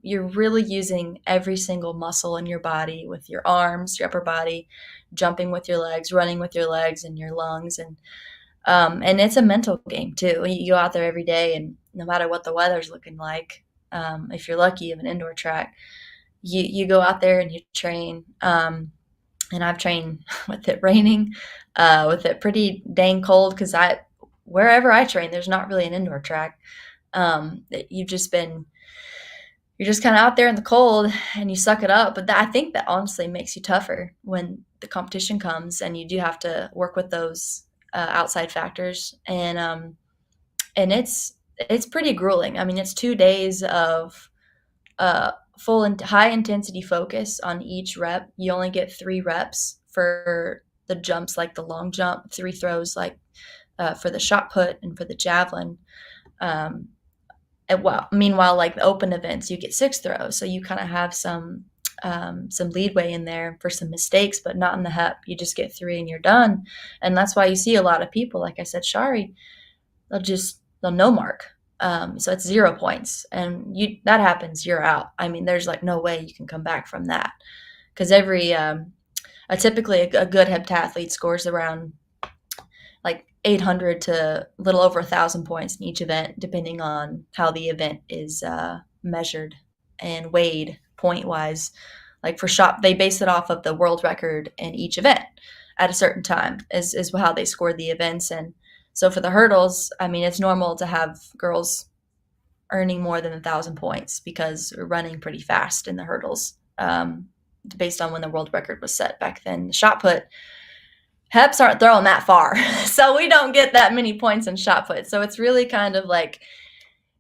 You're really using every single muscle in your body with your arms, your upper body, jumping with your legs, running with your legs and your lungs. And it's a mental game too. You go out there every day and no matter what the weather's looking like, if you're lucky, you have an indoor track, you go out there and you train. And I've trained with it raining, with it pretty dang cold because wherever I train, there's not really an indoor track. that you're just kind of out there in the cold and you suck it up. But I think that honestly makes you tougher when the competition comes and you do have to work with those outside factors. And it's pretty grueling. I mean, it's 2 days of full and high intensity focus on each rep. You only get 3 reps for the jumps, like the long jump, 3 throws, like for the shot put and for the javelin. Um, meanwhile, like the open events, you get 6 throws, so you kind of have some leadway in there for some mistakes, but not in the hep. You just get 3 and you're done, and that's why you see a lot of people, like I said, Shari, they'll no mark. So it's 0 points, and that happens, you're out. I mean, there's like no way you can come back from that because typically a good heptathlete scores around like 800 to a little over 1,000 points in each event, depending on how the event is measured and weighed point wise. Like for shot, they base it off of the world record in each event at a certain time is how they score the events. And so for the hurdles, I mean, it's normal to have girls earning more than 1,000 points because we're running pretty fast in the hurdles, based on when the world record was set back then. The shot put, Heps aren't throwing that far, so we don't get that many points in shot put. So it's really kind of like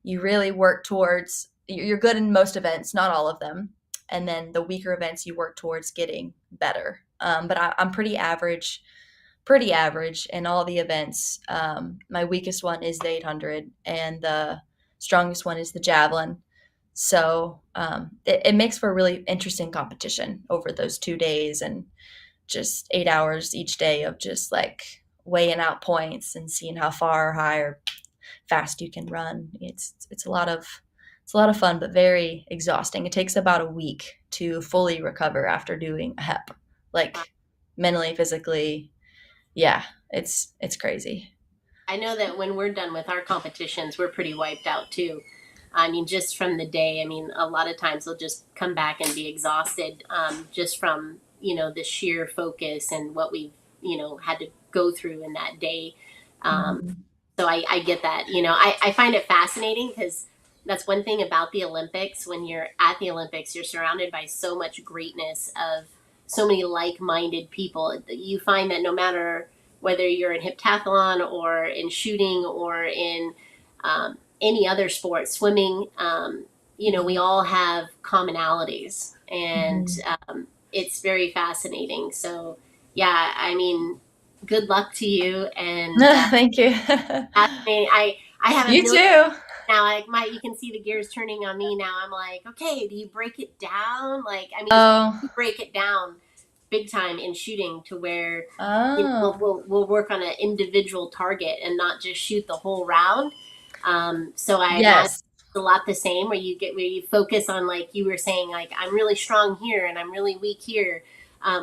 you really work towards, you're good in most events, not all of them. And then the weaker events you work towards getting better. But I'm pretty average in all the events. My weakest one is the 800 and the strongest one is the javelin. So it makes for a really interesting competition over those 2 days and just 8 hours each day of just like weighing out points and seeing how far or high or fast you can run. It's a lot of fun, but very exhausting. It takes about a week to fully recover after doing a hep, like mentally, physically. Yeah, it's crazy. I know that when we're done with our competitions, we're pretty wiped out too. I mean, just from the day, I mean, a lot of times they'll just come back and be exhausted, just from, the sheer focus and what we've, had to go through in that day. So I get that. I find it fascinating because that's one thing about the Olympics. When you're at the Olympics, you're surrounded by so much greatness of so many like-minded people. You find that no matter whether you're in heptathlon or in shooting or in any other sport, swimming, we all have commonalities, and it's very fascinating. So, yeah, I mean, good luck to you, and thank you. I have you too. Now, you can see the gears turning on me now. I'm like, okay, do you break it down? Like, I mean, you break it down big time in shooting to where we'll work on an individual target and not just shoot the whole round. So I imagine it's a lot the same where you focus on, like you were saying, like I'm really strong here and I'm really weak here.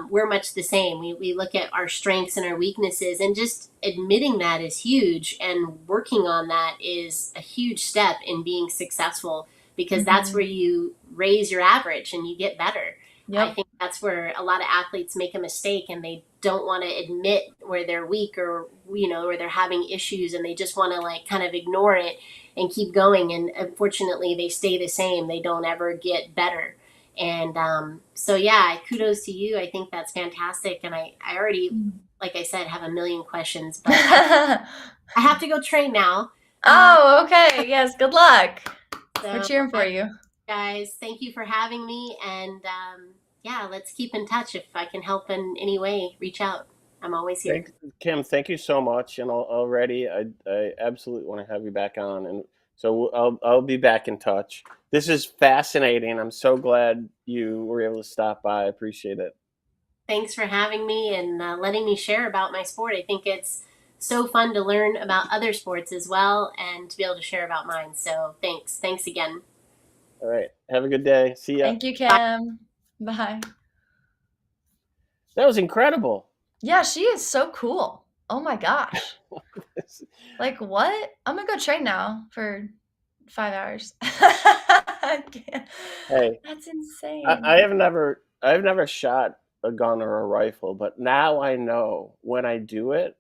We're much the same. We look at our strengths and our weaknesses, and just admitting that is huge, and working on that is a huge step in being successful, because that's where you raise your average and you get better. Yep. I think that's where a lot of athletes make a mistake, and they don't want to admit where they're weak or, where they're having issues, and they just want to like kind of ignore it and keep going. And unfortunately, they stay the same. They don't ever get better. And so, yeah, kudos to you. I think that's fantastic. And I already, like I said, have a million questions, but I have to go train now. Oh, okay. Yes, good luck. So, we're cheering for you. Guys, thank you for having me. And yeah, let's keep in touch. If I can help in any way, reach out. I'm always here. Kim, thank you so much. And already, I absolutely want to have you back on. And so I'll be back in touch. This is fascinating. I'm so glad you were able to stop by. I appreciate it. Thanks for having me and letting me share about my sport. I think it's so fun to learn about other sports as well, and to be able to share about mine. So thanks again. All right. Have a good day. See ya. Thank you, Kim. Bye. That was incredible. Yeah, she is so cool. Oh my gosh. Like, what? I'm gonna go train now for 5 hours. Hey, that's insane. I've never shot a gun or a rifle, but now I know when I do it,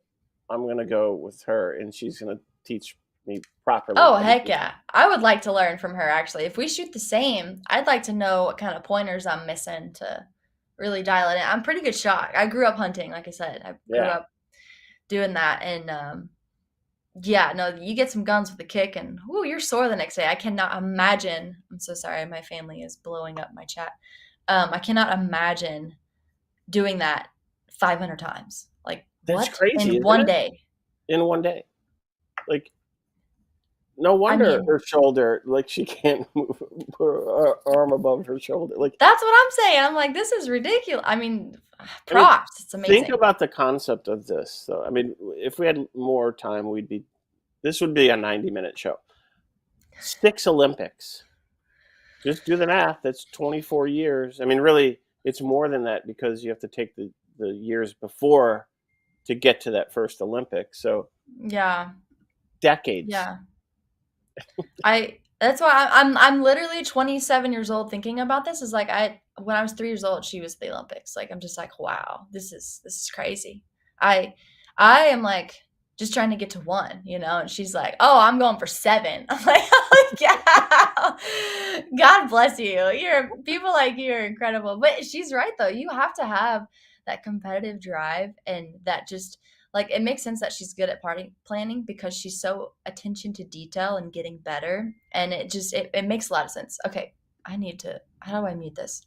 I'm gonna go with her, and she's gonna teach me properly. Oh, heck yeah. I would like to learn from her, actually. If we shoot the same, I'd like to know what kind of pointers I'm missing to really dial it in. I'm pretty good shot. I grew up hunting, like I said. I grew Yeah. up doing that. And yeah, no, you get some guns with a kick and ooh, you're sore the next day. I cannot imagine. I'm so sorry. My family is blowing up my chat. I cannot imagine doing that 500 times. Like, That's what? crazy, In isn't one it? day. In one day. Like, no I wonder mean, her shoulder, like she can't move her arm above her shoulder. Like, that's what I'm saying. I'm like, this is ridiculous. I mean, I mean, props. It's think amazing. about the concept of this. So, I mean, if we had more time, this would be a 90-minute show. 6 Olympics. Just do the math. That's 24 years. I mean, really, it's more than that because you have to take the years before to get to that first Olympics. So Yeah. decades. Yeah. That's why I'm literally 27 years old thinking about this. Is like when I was 3 years old, she was at the Olympics. Like I'm just like, wow, this is crazy. I I am like just trying to get to one, and she's like, oh, I'm going for 7. I'm like, oh yeah. God bless you. People like you are incredible. But she's right though. You have to have that competitive drive and that just like it makes sense that she's good at party planning because she's so attention to detail and getting better, and it makes a lot of sense. Okay, how do I mute this?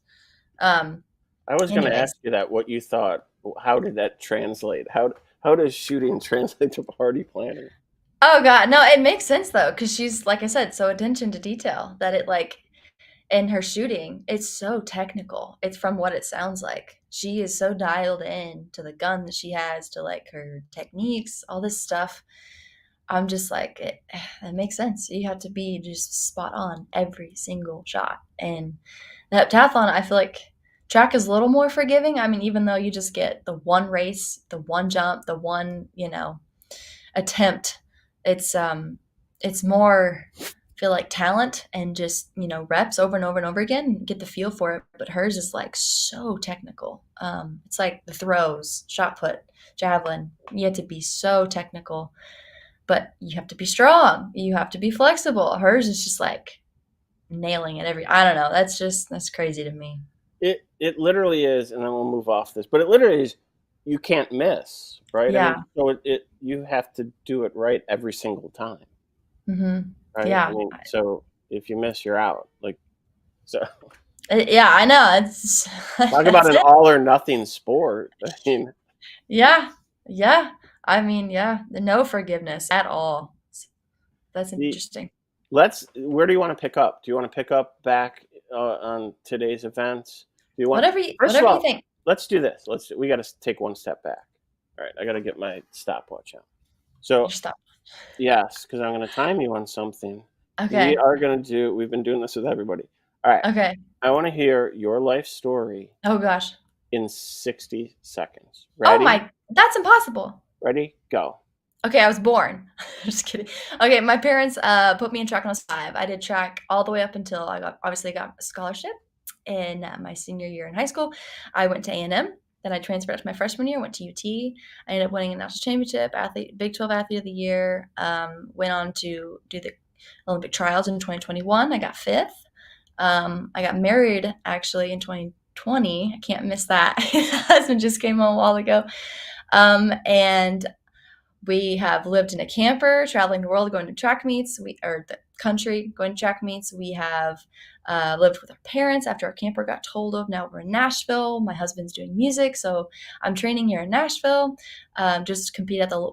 I was going to Anyways. ask you that, what you thought. How did that translate? How does shooting translate to party planning? Oh god, no, it makes sense though because she's like I said, so attention to detail that it like in her shooting, it's so technical. It's from what it sounds like. She is so dialed in to the gun that she has, to like her techniques, all this stuff. I'm just like, it makes sense. You have to be just spot on every single shot. And the heptathlon, I feel like track is a little more forgiving. I mean, even though you just get the one race, the one jump, the one, attempt, it's more feel like talent and just, reps over and over and over again and get the feel for it. But hers is like so technical. It's like the throws, shot put, javelin. You have to be so technical. But you have to be strong. You have to be flexible. Hers is just like nailing it I don't know. That's crazy to me. It literally is, and then we'll move off this. But it literally is, you can't miss, right? I Yeah. mean, so you have to do it right every single time, Mm-hmm. right? I Yeah. mean, so if you miss, you're out. Like, so Yeah, I know. It's talk about that's an it. all or nothing sport. I mean, Yeah. Yeah. I mean, yeah, no forgiveness at all. That's the interesting. where do you want to pick up? Do you want to pick up back on today's events? Do you want? First of Whatever you all, think. let's do this. We got to take one step back. All right, I got to get my stopwatch out. So Just stop. yes, because I'm going to time you on something. Okay. We've been doing this with everybody. All right. Okay. I want to hear your life story Oh gosh. in 60 seconds. Oh Ready? that's impossible. Ready? Go. Okay, I was born. Just kidding. Okay, my parents put me in track when I was 5. I did track all the way up until I got a scholarship in my senior year in high school. I went to A&M. Then I transferred after my freshman year, went to UT. I ended up winning a national championship, Big 12 Athlete of the Year. Went on to do the Olympic trials in 2021. I got 5th. I got married actually in 2020. I can't miss that. My husband just came home a while ago. And we have lived in a camper, traveling the world, going to track meets, or the country, going to track meets. We have lived with our parents after our camper got told of. Now we're in Nashville. My husband's doing music, so I'm training here in Nashville. Just compete at the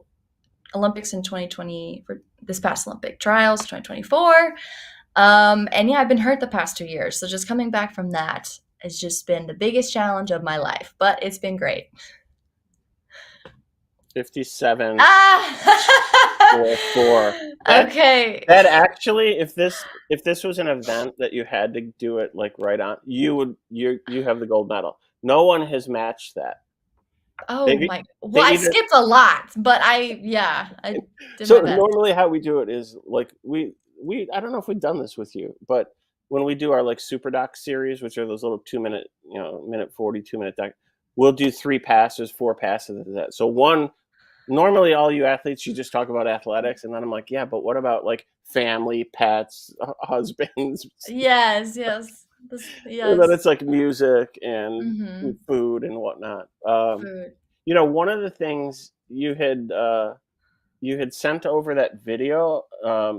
Olympics in 2020 for this past Olympic trials, 2024. And yeah, I've been hurt the past 2 years, so just coming back from that has just been the biggest challenge of my life, but it's been great. 57. Ah! 4. Okay. That actually, if this was an event that you had to do it like right on, you have the gold medal. No one has matched that. Oh my! Well, they I either- skipped a lot, but I did So my best. normally how we do it is like we I don't know if we've done this with you, but when we do our like super doc series, which are those little 2-minute, minute 40, 2-minute doc, we'll do 3 passes, 4 passes of that. So one normally all you athletes, you just talk about athletics, and then I'm like, yeah, but what about like family, pets, husbands? Yes, yes. And then Yes. it's like music and Mhm. food and whatnot. Food. One of the things you had sent over that video.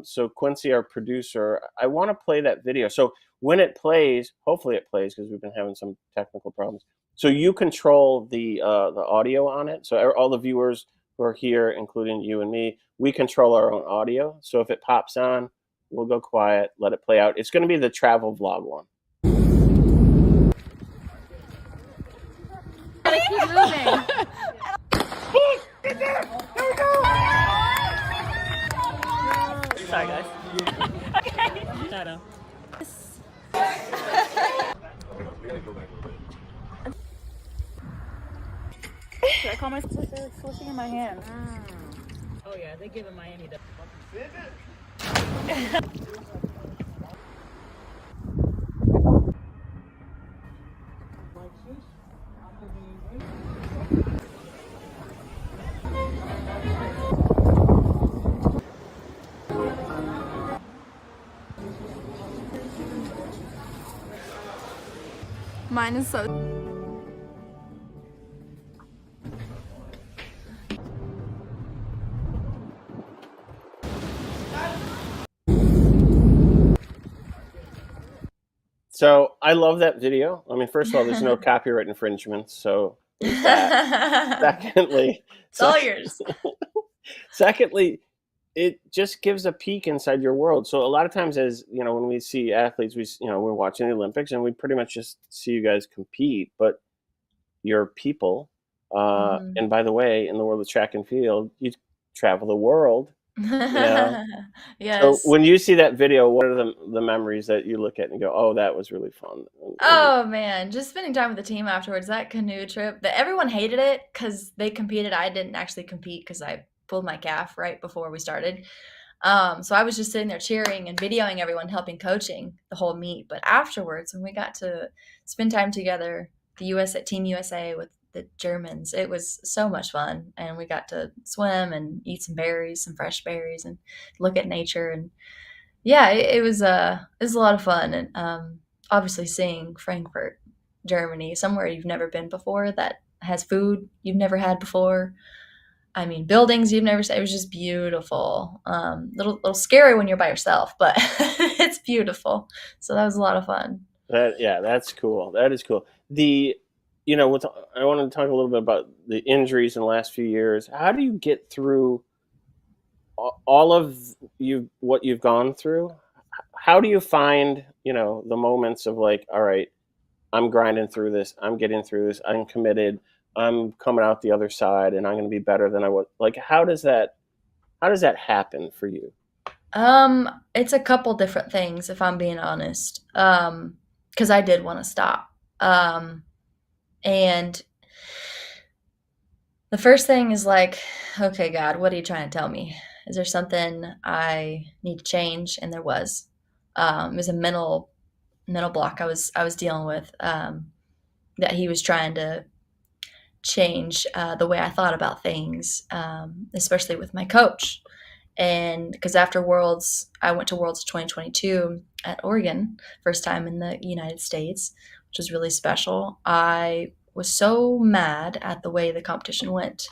So Quincy, our producer, I want to play that video. So when it plays, hopefully it plays because we've been having some technical problems. So you control the audio on it. So all the viewers who are here, including you and me, we control our own audio. So if it pops on, we'll go quiet, let it play out. It's going to be the travel vlog one. Gotta keep moving. Get there! There we go! Sorry, guys. Okay. Shadow. Should I call my sister? It's swishing in my hand. Oh yeah, they give in Miami. Mine is so. So I love that video. I mean, first of all, there's no copyright infringements, so there's that. Secondly, It's all yours. secondly, it just gives a peek inside your world. So a lot of times, as you know, when we see athletes, we're watching the Olympics, and we pretty much just see you guys compete, but you're people. Mhm. And by the way, in the world of track and field, you travel the world. So Yes. when you see that video, what are the memories that you look at and go, "Oh, that was really fun"? Oh man, just spending time with the team afterwards. That canoe trip, that everyone hated it because they competed. I didn't actually compete because I pulled my calf right before we started. So I was just sitting there cheering and videoing everyone, helping coaching the whole meet. But afterwards, when we got to spend time together, the USA Team USA with the Germans, it was so much fun. And we got to swim and eat some berries, some fresh berries, and look at nature. And yeah, it was a lot of fun. And obviously seeing Frankfurt, Germany, somewhere you've never been before that has food you've never had before. I mean, buildings you've never seen. It was just beautiful. Little scary when you're by yourself, but it's beautiful. So that was a lot of fun. That's cool. That is cool. I want to talk a little bit about the injuries in the last few years. How do you get through all of what you've gone through? How do you find, the moments of like, all right, I'm grinding through this, I'm getting through this, I'm committed, I'm coming out the other side, and I'm going to be better than I was. Like, how does that happen for you? It's a couple different things, if I'm being honest. Because I did want to stop. And the first thing is like, okay, God, what are you trying to tell me? Is there something I need to change? And there was. It was a mental block I was dealing with, that he was trying to change the way I thought about things, especially with my coach. And because after Worlds, I went to Worlds 2022 at Oregon, first time in the United States, which was really special. I was so mad at the way the competition went.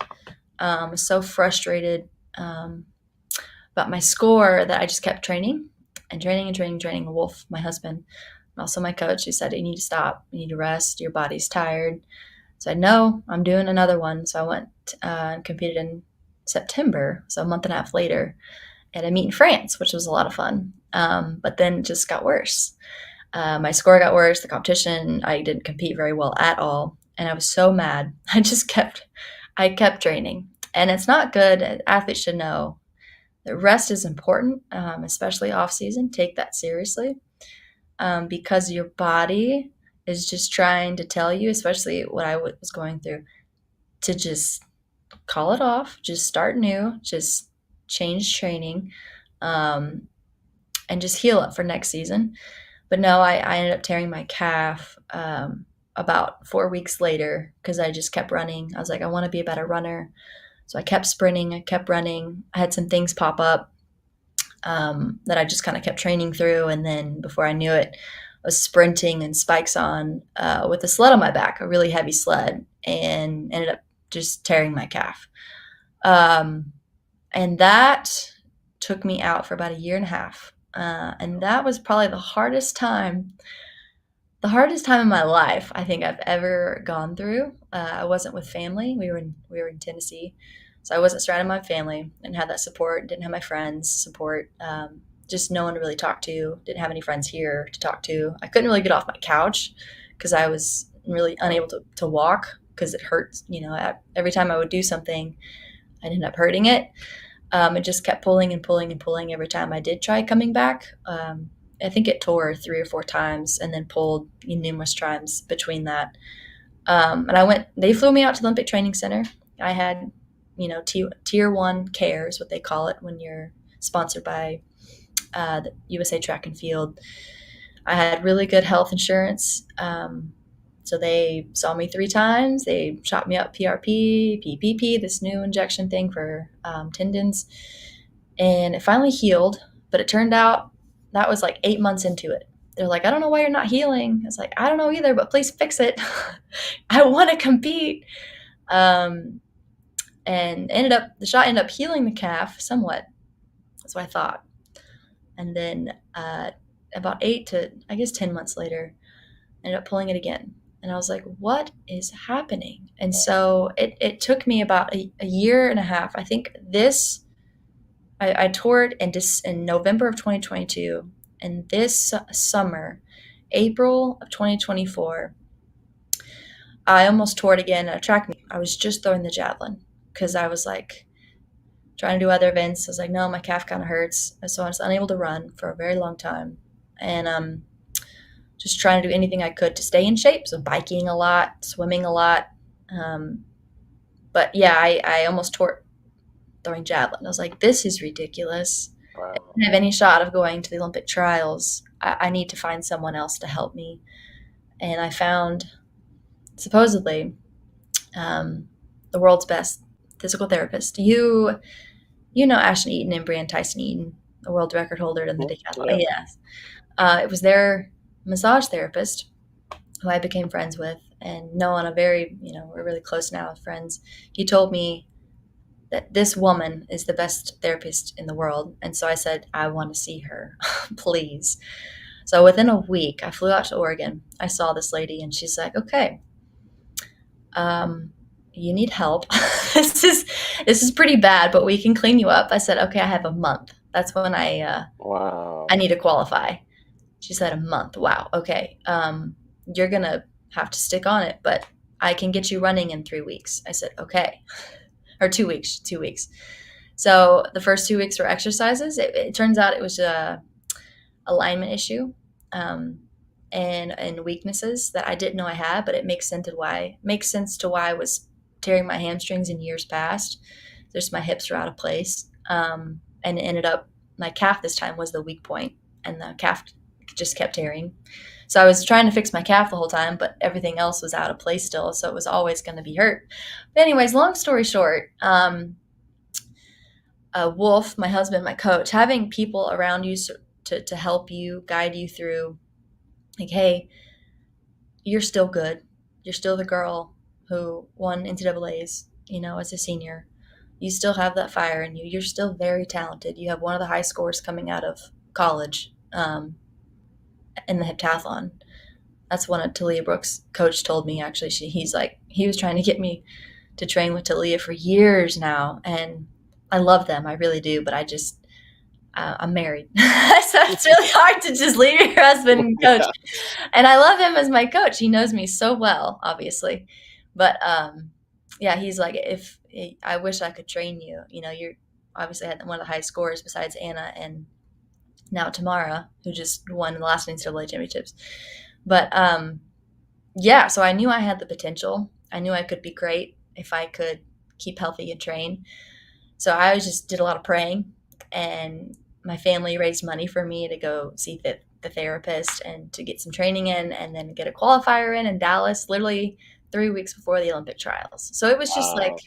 So frustrated about my score that I just kept training and training and training, training. Wolf, my husband, and also my coach, who said, you need to stop. You need to rest. Your body's tired. So I no, I'm doing another one. So I went and competed in September, so a month and a half later, at a meet in France, which was a lot of fun. But then it just got worse. My score got worse. The competition, I didn't compete very well at all, and I was so mad. I kept training, and it's not good. Athletes should know that rest is important, especially off season. Take that seriously, because your body is just trying to tell you, especially what I was going through, to just call it off, just start new, just change training, and just heal up for next season. But no, I ended up tearing my calf about 4 weeks later because I just kept running. I was like, I want to be a better runner. So I kept sprinting, I kept running. I had some things pop up that I just kind of kept training through. And then before I knew it, I was sprinting and spikes on with a sled on my back, a really heavy sled, and ended up just tearing my calf. And that took me out for about a year and a half. And that was probably the hardest time in my life I think I've ever gone through. I wasn't with family. We were in Tennessee, so I wasn't surrounded by my family and had that support. Didn't have my friends support. Just no one to really talk to. Didn't have any friends here to talk to. I couldn't really get off my couch because I was really unable to walk because it hurts. Every time I would do something, I'd end up hurting it. It just kept pulling and pulling and pulling every time I did try coming back. I think it tore 3 or 4 times and then pulled numerous times between that. And they flew me out to the Olympic Training Center. I had, tier 1 care is what they call it when you're sponsored by the USA Track and Field. I had really good health insurance. So they saw me 3 times. They shot me up PRP, PPP, this new injection thing for tendons. And it finally healed, but it turned out that was like 8 months into it. They're like, I don't know why you're not healing. I was like, I don't know either, but please fix it. I want to compete. And the shot ended up healing the calf somewhat. That's what I thought. And then about 8 to, I guess, 10 months later, I ended up pulling it again. And I was like, what is happening? And so it took me about a year and a half. I think I tore it in November of 2022. And this summer, April of 2024, I almost tore it again at a track meet. I was just throwing the javelin because I was like trying to do other events. I was like, no, my calf kind of hurts. And so I was unable to run for a very long time. And just trying to do anything I could to stay in shape. So biking a lot, swimming a lot. But yeah, I almost tore throwing javelin. I was like, this is ridiculous. Wow. I don't have any shot of going to the Olympic trials. I need to find someone else to help me. And I found, supposedly, the world's best physical therapist. You know Ashtin and Brian Tyson-Eaton, the world record holder in the decathlon. Yeah. Yes. It was their massage therapist who I became friends with, and Noah, we're really close now with friends. He told me that this woman is the best therapist in the world. And so I said, I want to see her, please. So within a week, I flew out to Oregon. I saw this lady and she's like, okay, you need help. This is pretty bad, but we can clean you up. I said, okay, I have a month. That's when Wow. I need to qualify. She said, a month. Wow. Okay. You're going to have to stick on it, but I can get you running in 3 weeks. I said, okay. Or 2 weeks. So the first 2 weeks were exercises. It turns out it was a alignment issue and weaknesses that I didn't know I had, but it makes sense to why I was tearing my hamstrings in years past. Just my hips were out of place. And it ended up, my calf this time was the weak point, and the calf just kept tearing. So I was trying to fix my calf the whole time, but everything else was out of place still, so it was always going to be hurt. But anyways, long story short, Wolf, my husband, my coach, having people around you to help you, guide you through, like, hey, you're still good. You're still the girl who won NCAAs, as a senior. You still have that fire in you. You're still very talented. You have one of the high scores coming out of college in the heptathlon. That's what Talia Brooks' coach told me, actually. He was trying to get me to train with Talia for years now. And I love them. I really do. But I'm married. So it's really hard to just leave your husband and coach. And I love him as my coach. He knows me so well, obviously. But yeah, he's like, I wish I could train you. You're obviously had one of the highest scores besides Anna and now Tamara, who just won the last NCAA championships. But yeah, so I knew I had the potential. I knew I could be great if I could keep healthy and train. So I just did a lot of praying, and my family raised money for me to go see the therapist and to get some training in, and then get a qualifier in Dallas, literally 3 weeks before the Olympic trials. So it was just like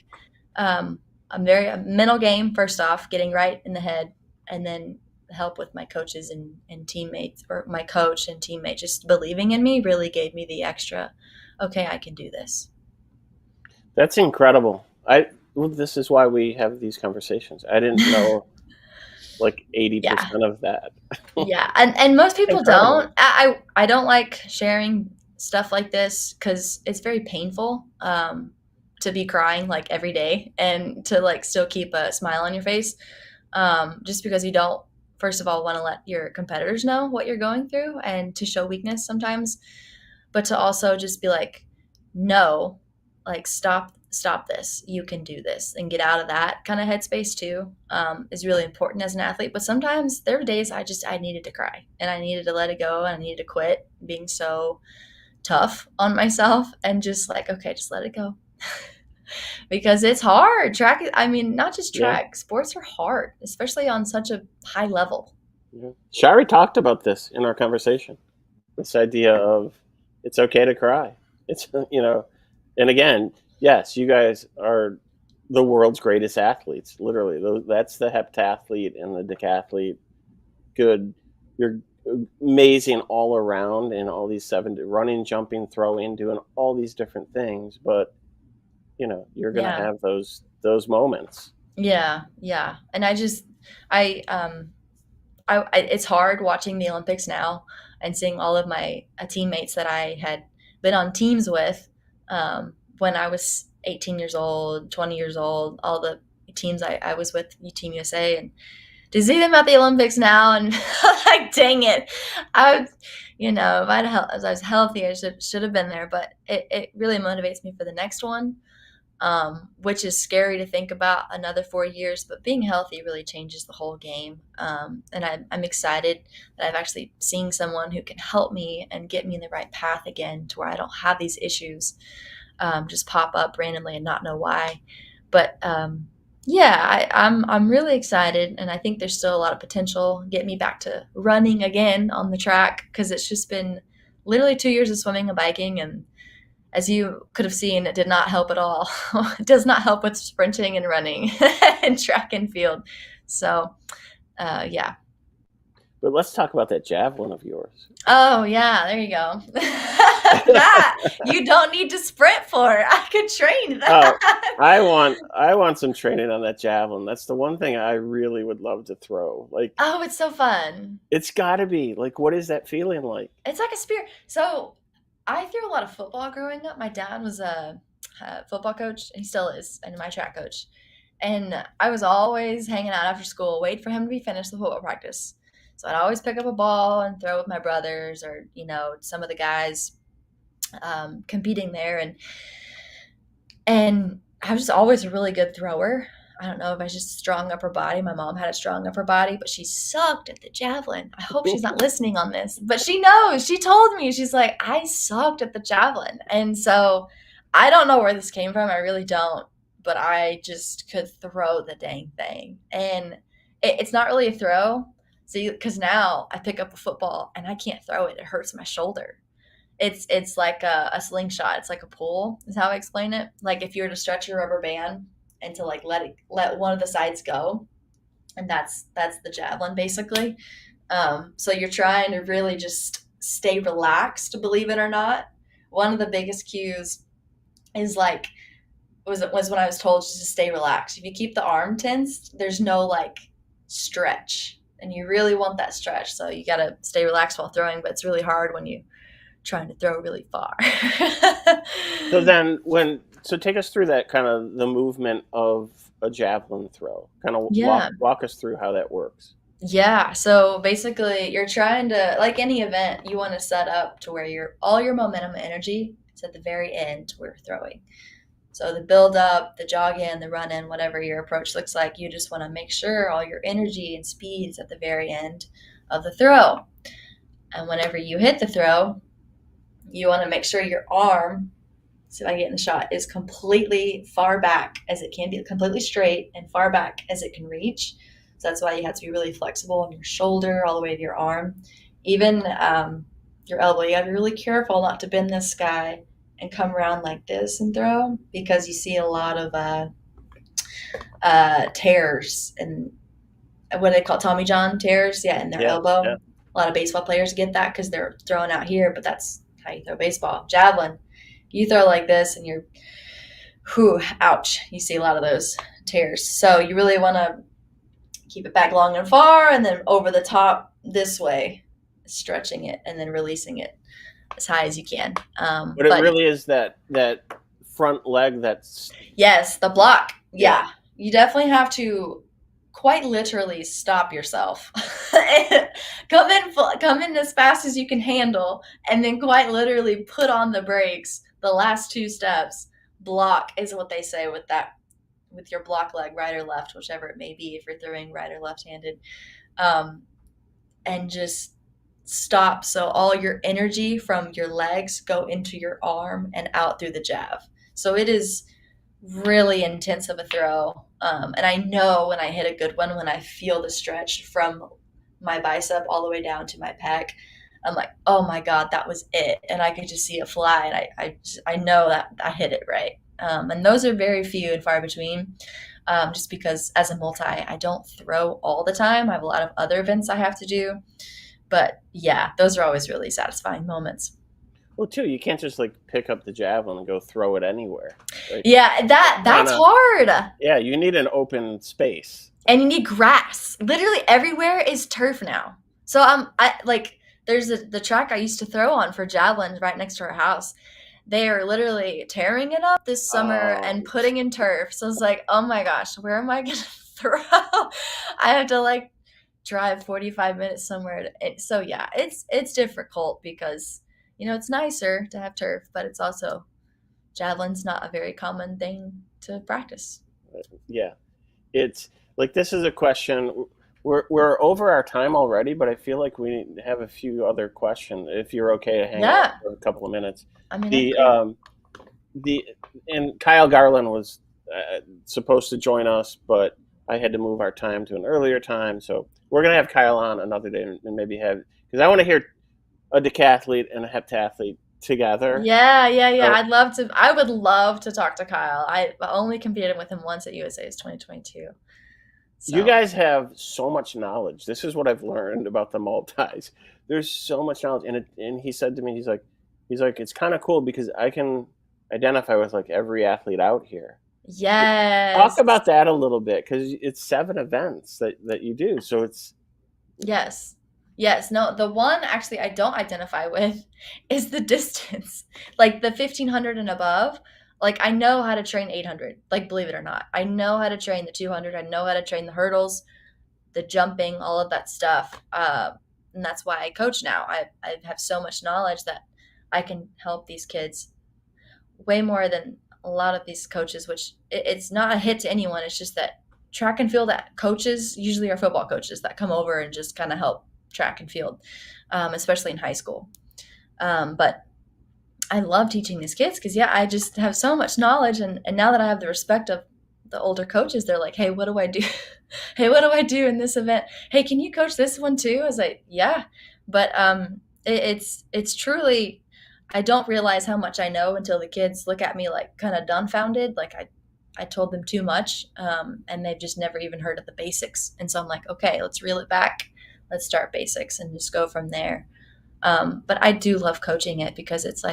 I'm very a mental game, first off, getting right in the head, and then help with my coaches and teammates, or my coach and teammate just believing in me really gave me the extra, okay, I can do this. That's incredible. Well, this is why we have these conversations. I didn't know like 80% Yeah. of that. Yeah. And most people Incredible. don't. I don't like sharing stuff like this because it's very painful to be crying like every day and to like still keep a smile on your face, just because you don't, first of all, want to let your competitors know what you're going through and to show weakness sometimes, but to also just be like, no, like stop this, you can do this, and get out of that kind of headspace too, is really important as an athlete. But sometimes there are days I needed to cry and I needed to let it go and I needed to quit being so tough on myself and just like, okay, just let it go. Because it's hard. Track, I mean, not just Yeah. track, sports are hard, especially on such a high level. Yeah. Shari talked about this in our conversation. This idea of it's okay to cry. It's, and again, yes, you guys are the world's greatest athletes. Literally, that's the heptathlete and the decathlete. Good, you're amazing all around in all these running, jumping, throwing, doing all these different things. But you're gonna Yeah. have those moments. Yeah. Yeah. And I it's hard watching the Olympics now and seeing all of my teammates that I had been on teams with, when I was 18 years old, 20 years old, all the teams I was with, Team USA, and to see them at the Olympics now, and like, dang it, I, if I was healthy, I should have been there. But it really motivates me for the next one, which is scary to think about, another 4 years. But being healthy really changes the whole game. And I'm excited that I've actually seen someone who can help me and get me in the right path again to where I don't have these issues just pop up randomly and not know why. But yeah, I'm really excited, and I think there's still a lot of potential. Get me back to running again on the track, because it's just been literally 2 years of swimming and biking, and as you could have seen, it did not help at all. It does not help with sprinting and running and track and field. So, yeah. But let's talk about that javelin of yours. Oh, yeah, there you go. That you don't need to sprint for. I could train that. Oh, I want some training on that javelin. That's the one thing I really would love to throw. Like, Oh, it's so fun. it's got to be. Like, what is that feeling like? It's like a spear. So I threw a lot of football growing up. My dad was a football coach, and he still is, and my track coach. And I was always hanging out after school, wait for him to be finished with football practice. So I'd always pick up a ball and throw with my brothers, or some of the guys competing there, and I was just always a really good thrower. I don't know if I was just strong upper body. My mom had a strong upper body, but she sucked at the javelin. I hope she's not listening on this, but she knows. She told me, she's like, I sucked at the javelin. And so I don't know where this came from. I really don't. But I just could throw the dang thing. And it's not really a throw. See, because now I pick up a football and I can't throw it. It hurts my shoulder. It's like a slingshot. It's like a pull, is how I explain it. Like if you were to stretch your rubber band and to like let one of the sides go, and that's the javelin basically. So you're trying to really just stay relaxed, believe it or not. One of the biggest cues is like was when I was told just to stay relaxed. If you keep the arm tensed, there's no like stretch, and you really want that stretch. So you got to stay relaxed while throwing, but it's really hard when you trying to throw really far. So take us through that kind of the movement of a javelin throw. Kind of Yeah. walk us through how that works. Yeah. So basically you're trying to, like any event, you want to set up to where all your momentum and energy is at the very end where you're throwing. So the build up, the jog in, the run in, whatever your approach looks like, you just want to make sure all your energy and speed is at the very end of the throw. And whenever you hit the throw, you want to make sure your arm, so if I get in the shot, is completely far back as it can be, completely straight and far back as it can reach. So that's why you have to be really flexible on your shoulder all the way to your arm. Even your elbow, you have to be really careful not to bend this guy and come around like this and throw, because you see a lot of tears and what do they call it? Tommy John tears, in their elbow. Yeah. A lot of baseball players get that because they're throwing out here, but that's how you throw baseball. Javelin, you throw like this and you're, ouch. You see a lot of those tears. So you really want to keep it back long and far and then over the top this way, stretching it and then releasing it as high as you can. But it really is that front leg that's... Yes, the block. Yeah. You definitely have to quite literally stop yourself. Come in as fast as you can handle and then quite literally put on the brakes the last 2 steps. Block is what they say with your block leg, right or left, whichever it may be if you're throwing right or left-handed. And just stop so all your energy from your legs go into your arm and out through the jab. So it is really intense of a throw. And I know when I hit a good one, when I feel the stretch from my bicep all the way down to my pec, I'm like, oh my God, that was it. And I could just see it fly. And I know that I hit it right. And those are very few and far between, just because as a multi, I don't throw all the time. I have a lot of other events I have to do. But yeah, those are always really satisfying moments. Well, too, you can't just like pick up the javelin and go throw it anywhere. Right? Yeah, that's hard. Yeah, you need an open space. And you need grass. Literally everywhere is turf now. So there's the track I used to throw on for javelins right next to our house. They are literally tearing it up this summer and putting in turf. So it's like, oh my gosh, where am I going to throw? I have to drive 45 minutes somewhere. So yeah, it's difficult because, it's nicer to have turf, but it's also, javelin's not a very common thing to practice. Yeah. It's like, this is a question. We're over our time already, but I feel like we have a few other questions. If you're okay to hang out for a couple of minutes. I mean, and Kyle Garland was supposed to join us, but I had to move our time to an earlier time. So we're gonna have Kyle on another day and maybe because I want to hear a decathlete and a heptathlete together. Yeah. So, I would love to talk to Kyle. I only competed with him once at USA's 2022. So. You guys have so much knowledge. This is what I've learned about the multis. There's so much knowledge, and he said to me, he's like, it's kind of cool because I can identify with every athlete out here. Yes. Talk about that a little bit because it's 7 events that you do. So it's... Yes. No, the one actually I don't identify with is the distance. The 1500 and above. I know how to train 800. Believe it or not, I know how to train the 200. I know how to train the hurdles, the jumping, all of that stuff. And that's why I coach now. I have so much knowledge that I can help these kids way more than a lot of these coaches, which it's not a hit to anyone. It's just that track and field coaches usually are football coaches that come over and just kind of help track and field, especially in high school. But I love teaching these kids because, I just have so much knowledge. And now that I have the respect of the older coaches, they're like, hey, what do I do? Hey, what do I do in this event? Hey, can you coach this one too? I was like, yeah. But it's truly, I don't realize how much I know until the kids look at me kind of dumbfounded. I told them too much, and they've just never even heard of the basics. And so I'm like, okay, let's reel it back. Let's start basics and just go from there. But I do love coaching it because it's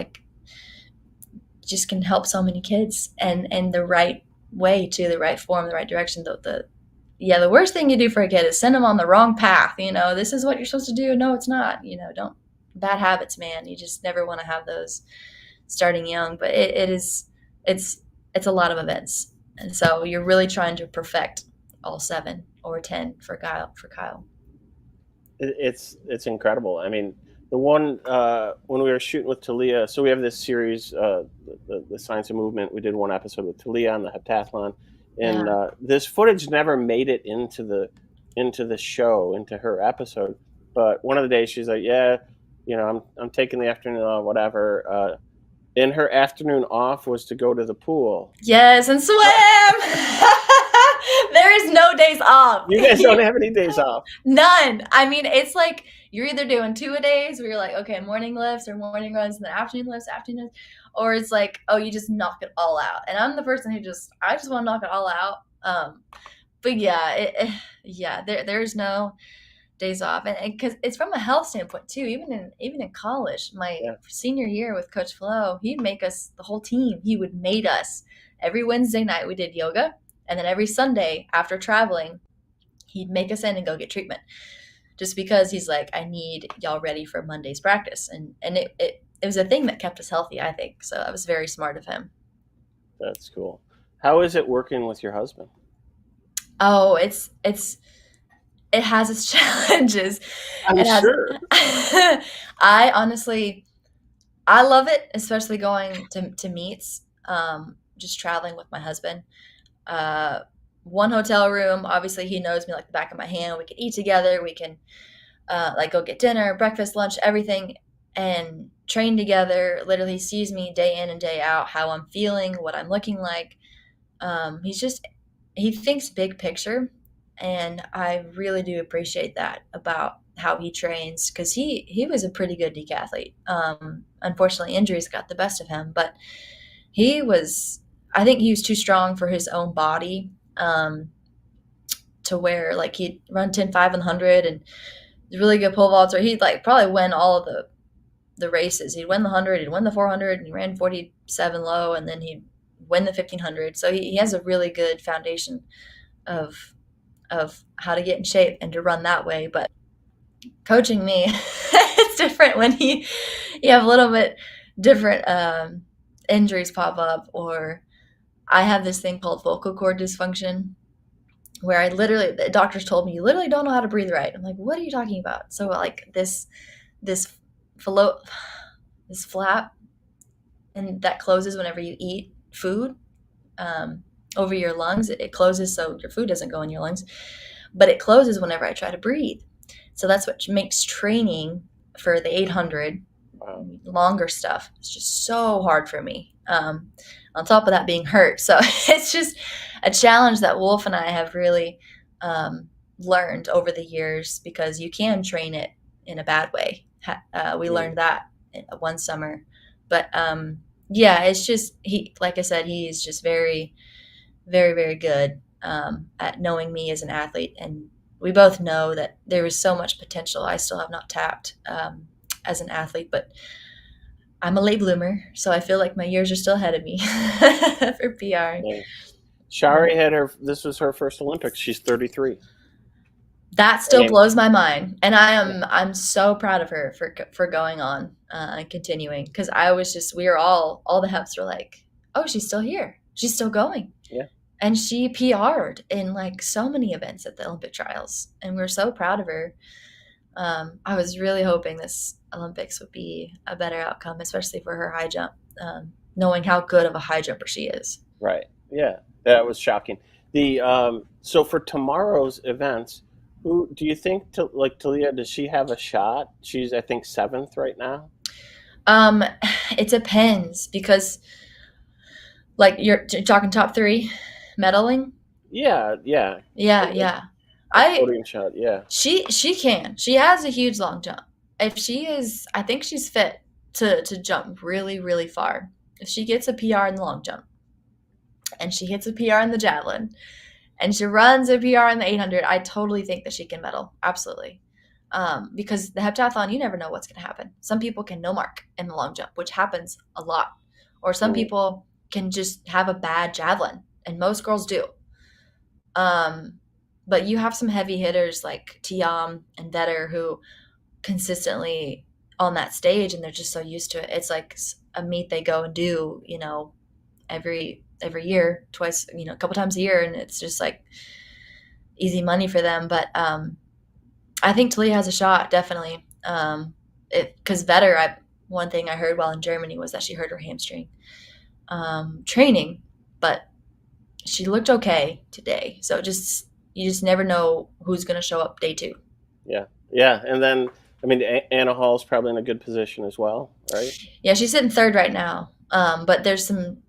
just can help so many kids and the right way to the right form, the right direction. The worst thing you do for a kid is send them on the wrong path. This is what you're supposed to do. No, it's not. Don't bad habits, man. You just never want to have those starting young. But it's a lot of events, and so you're really trying to perfect all 7 or 10 for Kyle. It's incredible. I mean, the one when we were shooting with Talia, so we have this series, the Science of Movement. We did one episode with Talia on the heptathlon, and this footage never made it into the show, into her episode. But one of the days she's like, I'm taking the afternoon off, whatever. And her afternoon off was to go to the pool. Yes, and swim. There is no days off. You guys don't have any days off. None. I mean, it's you're either doing 2-a-days where you're okay, morning lifts or morning runs and then afternoon lifts, or it's you just knock it all out. And I'm the person who I just want to knock it all out But yeah, there's no days off, and because it's from a health standpoint too. Even in college, my Yeah. senior year with Coach Flo, he'd make us, the whole team. He would made us every Wednesday night. We did yoga, and then every Sunday after traveling, he'd make us in and go get treatment. Just because he's like, I need y'all ready for Monday's practice, and it was a thing that kept us healthy, I think. So that was very smart of him. That's cool. How is it working with your husband? Oh, it has its challenges. I'm It has. sure. I honestly, I love it, especially going to meets. Just traveling with my husband. Uh, One hotel room. Obviously, he knows me like the back of my hand. We can eat together. We can like go get dinner, breakfast, lunch, everything, and train together. Literally sees me day in and day out, how I'm feeling, what I'm looking like. He thinks big picture, and I really do appreciate that about how he trains, because he was a pretty good decathlete. Unfortunately, injuries got the best of him, but he was. I think he was too strong for his own body, to where like he'd run 10.5 and 100 and really good pole vaults, or he'd like probably win all of the races. He'd win the 100, he'd win the 400, and he ran 47 low, and then he'd win the 1500. So he has a really good foundation of how to get in shape and to run that way. But coaching me, it's different when you have a little bit different injuries pop up, or I have this thing called vocal cord dysfunction, where the doctors told me, you literally don't know how to breathe right. I'm like, what are you talking about? So like this flap, and that closes whenever you eat food, over your lungs. It closes so your food doesn't go in your lungs, but it closes whenever I try to breathe. So that's what makes training for the 800 longer stuff. It's just so hard for me. On top of that, being hurt. So it's just a challenge that Wolf and I have really learned over the years, because you can train it in a bad way. We learned that one summer. But yeah, it's just, like I said, he is just very, very, very good at knowing me as an athlete. And we both know that there is so much potential I still have not tapped as an athlete. But I'm a late bloomer, so I feel like my years are still ahead of me for PR. Yeah. Shari this was her first Olympics. She's 33. That still blows my mind, and I'm so proud of her for going on and continuing, because I was just, we were all the Heps were like, oh, she's still here, she's still going. Yeah. And she PR'd in like so many events at the Olympic trials, and we're so proud of her. I was really hoping this Olympics would be a better outcome, especially for her high jump, knowing how good of a high jumper she is. Right. Yeah, that was shocking. So for tomorrow's events, who do you think, Talia, does she have a shot? She's, I think, 7th right now. It depends, because like you're talking top 3 medaling. Yeah. Podium shot. Yeah. She can. She has a huge long jump. I think she's fit to jump really, really far. If she gets a PR in the long jump, and she hits a PR in the javelin, and she runs a PR in the 800, I totally think that she can medal. Absolutely. Because the heptathlon, you never know what's going to happen. Some people can no mark in the long jump, which happens a lot. Or some people can just have a bad javelin, and most girls do. But you have some heavy hitters like Tiam and Vetter who consistently on that stage, and they're just so used to it. It's like a meet they go and do, every year, twice, a couple times a year, and it's just like easy money for them. But I think Talia has a shot, definitely. Because Vetter, one thing I heard while in Germany was that she hurt her hamstring training, but she looked okay today. So you just never know who's going to show up day 2. Yeah. And then, Anna Hall's probably in a good position as well, right? Yeah, she's sitting 3rd right now. But there's some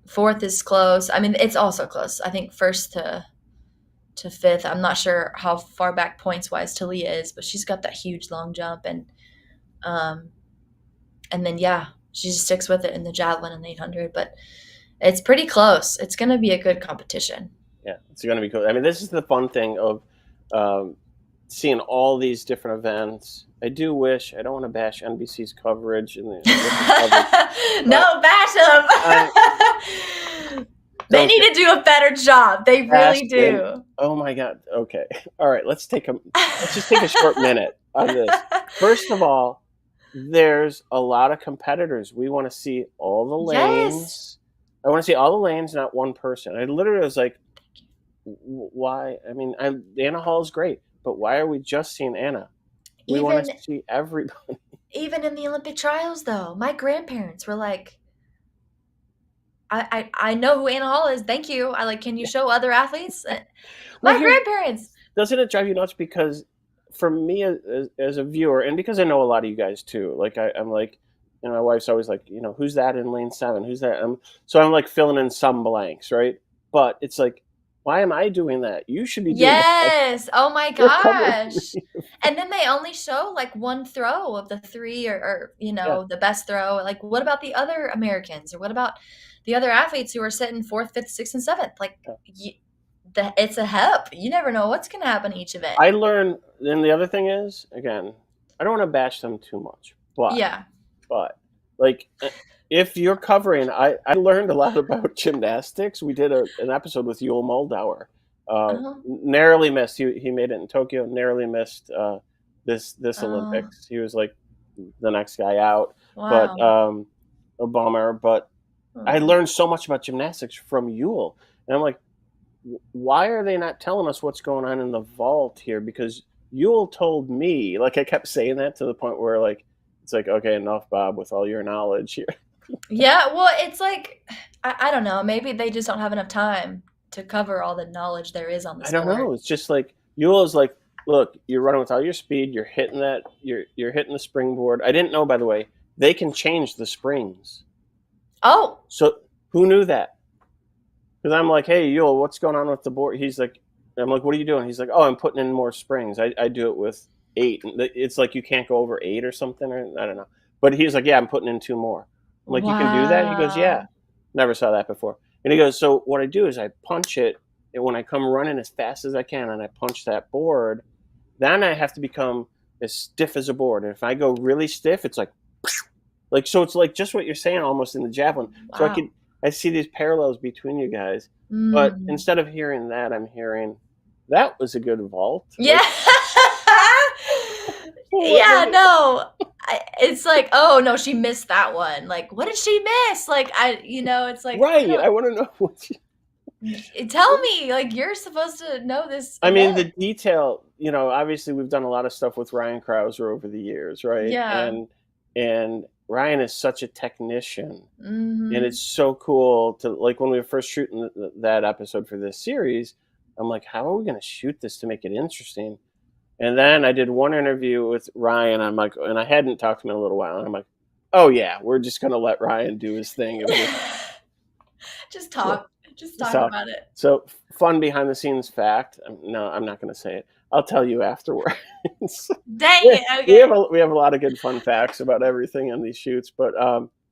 4th is close. It's also close. I think 1st to 5th. I'm not sure how far back points wise Talia is, but she's got that huge long jump, and then she just sticks with it in the javelin and 800. But it's pretty close. It's going to be a good competition. Yeah, it's going to be cool. I mean, this is the fun thing of seeing all these different events. I do wish, I don't want to bash NBC's coverage and the Olympic coverage. No, bash them. They need to do a better job. They really do. Oh my God. Okay. All right. Let's just take a short minute on this. First of all, there's a lot of competitors. We want to see all the lanes. Yes. I want to see all the lanes, not one person. I literally was like, why? I mean, Anna Hall is great, but why are we just seeing Anna? We want to see everybody. Even in the Olympic trials, though, my grandparents were like, I know who Anna Hall is. Thank you. Can you show other athletes? My grandparents. Doesn't it drive you nuts? Because for me as a viewer, and because I know a lot of you guys too, like I'm like, my wife's always like, who's that in lane 7? Who's that? So I'm like filling in some blanks, right? But it's like, why am I doing that? You should be doing that. Yes. Oh my gosh. And then they only show like one throw of the 3 or the best throw. Like, what about the other Americans? Or what about the other athletes who are sitting 4th, 5th, 6th, and 7th? Like, it's a HEP. You never know what's going to happen each event. I learned, and the other thing is, again, I don't want to bash them too much. But like, if you're covering, I learned a lot about gymnastics. We did an episode with Yul Moldauer. Narrowly missed. He made it in Tokyo. Narrowly missed this Olympics. He was like the next guy out. Wow. But a bummer. But I learned so much about gymnastics from Yul, and I'm like, why are they not telling us what's going on in the vault here? Because Yul told me, like, I kept saying that to the point where like it's like, okay, enough, Bob, with all your knowledge here. Yeah, well, it's like, I don't know. Maybe they just don't have enough time to cover all the knowledge there is on the sport. I don't know. It's just like, Yul is like, look, you're running with all your speed. You're hitting that. You're hitting the springboard. I didn't know, by the way, they can change the springs. Oh. So who knew that? Because I'm like, hey, Yul, what's going on with the board? He's like, I'm like, what are you doing? He's like, oh, I'm putting in more springs. I do it with 8. It's like you can't go over 8 or something. Or I don't know. But he's like, yeah, I'm putting in 2 more. I'm like, you can do that? He goes, yeah. Never saw that before. And he goes, so what I do is I punch it, and when I come running as fast as I can and I punch that board, then I have to become as stiff as a board. And if I go really stiff, it's like, so it's like just what you're saying almost in the javelin. Wow. So I see these parallels between you guys. But instead of hearing that, I'm hearing, that was a good vault. Yeah. Yeah, no. It's like, oh, no, she missed that one. Like, what did she miss? Like, it's like. Right. I want to know what tell me. Like, you're supposed to know this. I mean, the detail, obviously we've done a lot of stuff with Ryan Krauser over the years, right? Yeah. And Ryan is such a technician. Mm-hmm. And it's so cool to, like, when we were first shooting that episode for this series, I'm like, how are we going to shoot this to make it interesting? And then I did one interview with Ryan. I'm like, and I hadn't talked to him in a little while. And I'm like, oh yeah, we're just going to let Ryan do his thing. Just talk about it. So fun behind the scenes fact. No, I'm not going to say it. I'll tell you afterwards. Dang it. Okay. We have a lot of good fun facts about everything on these shoots, but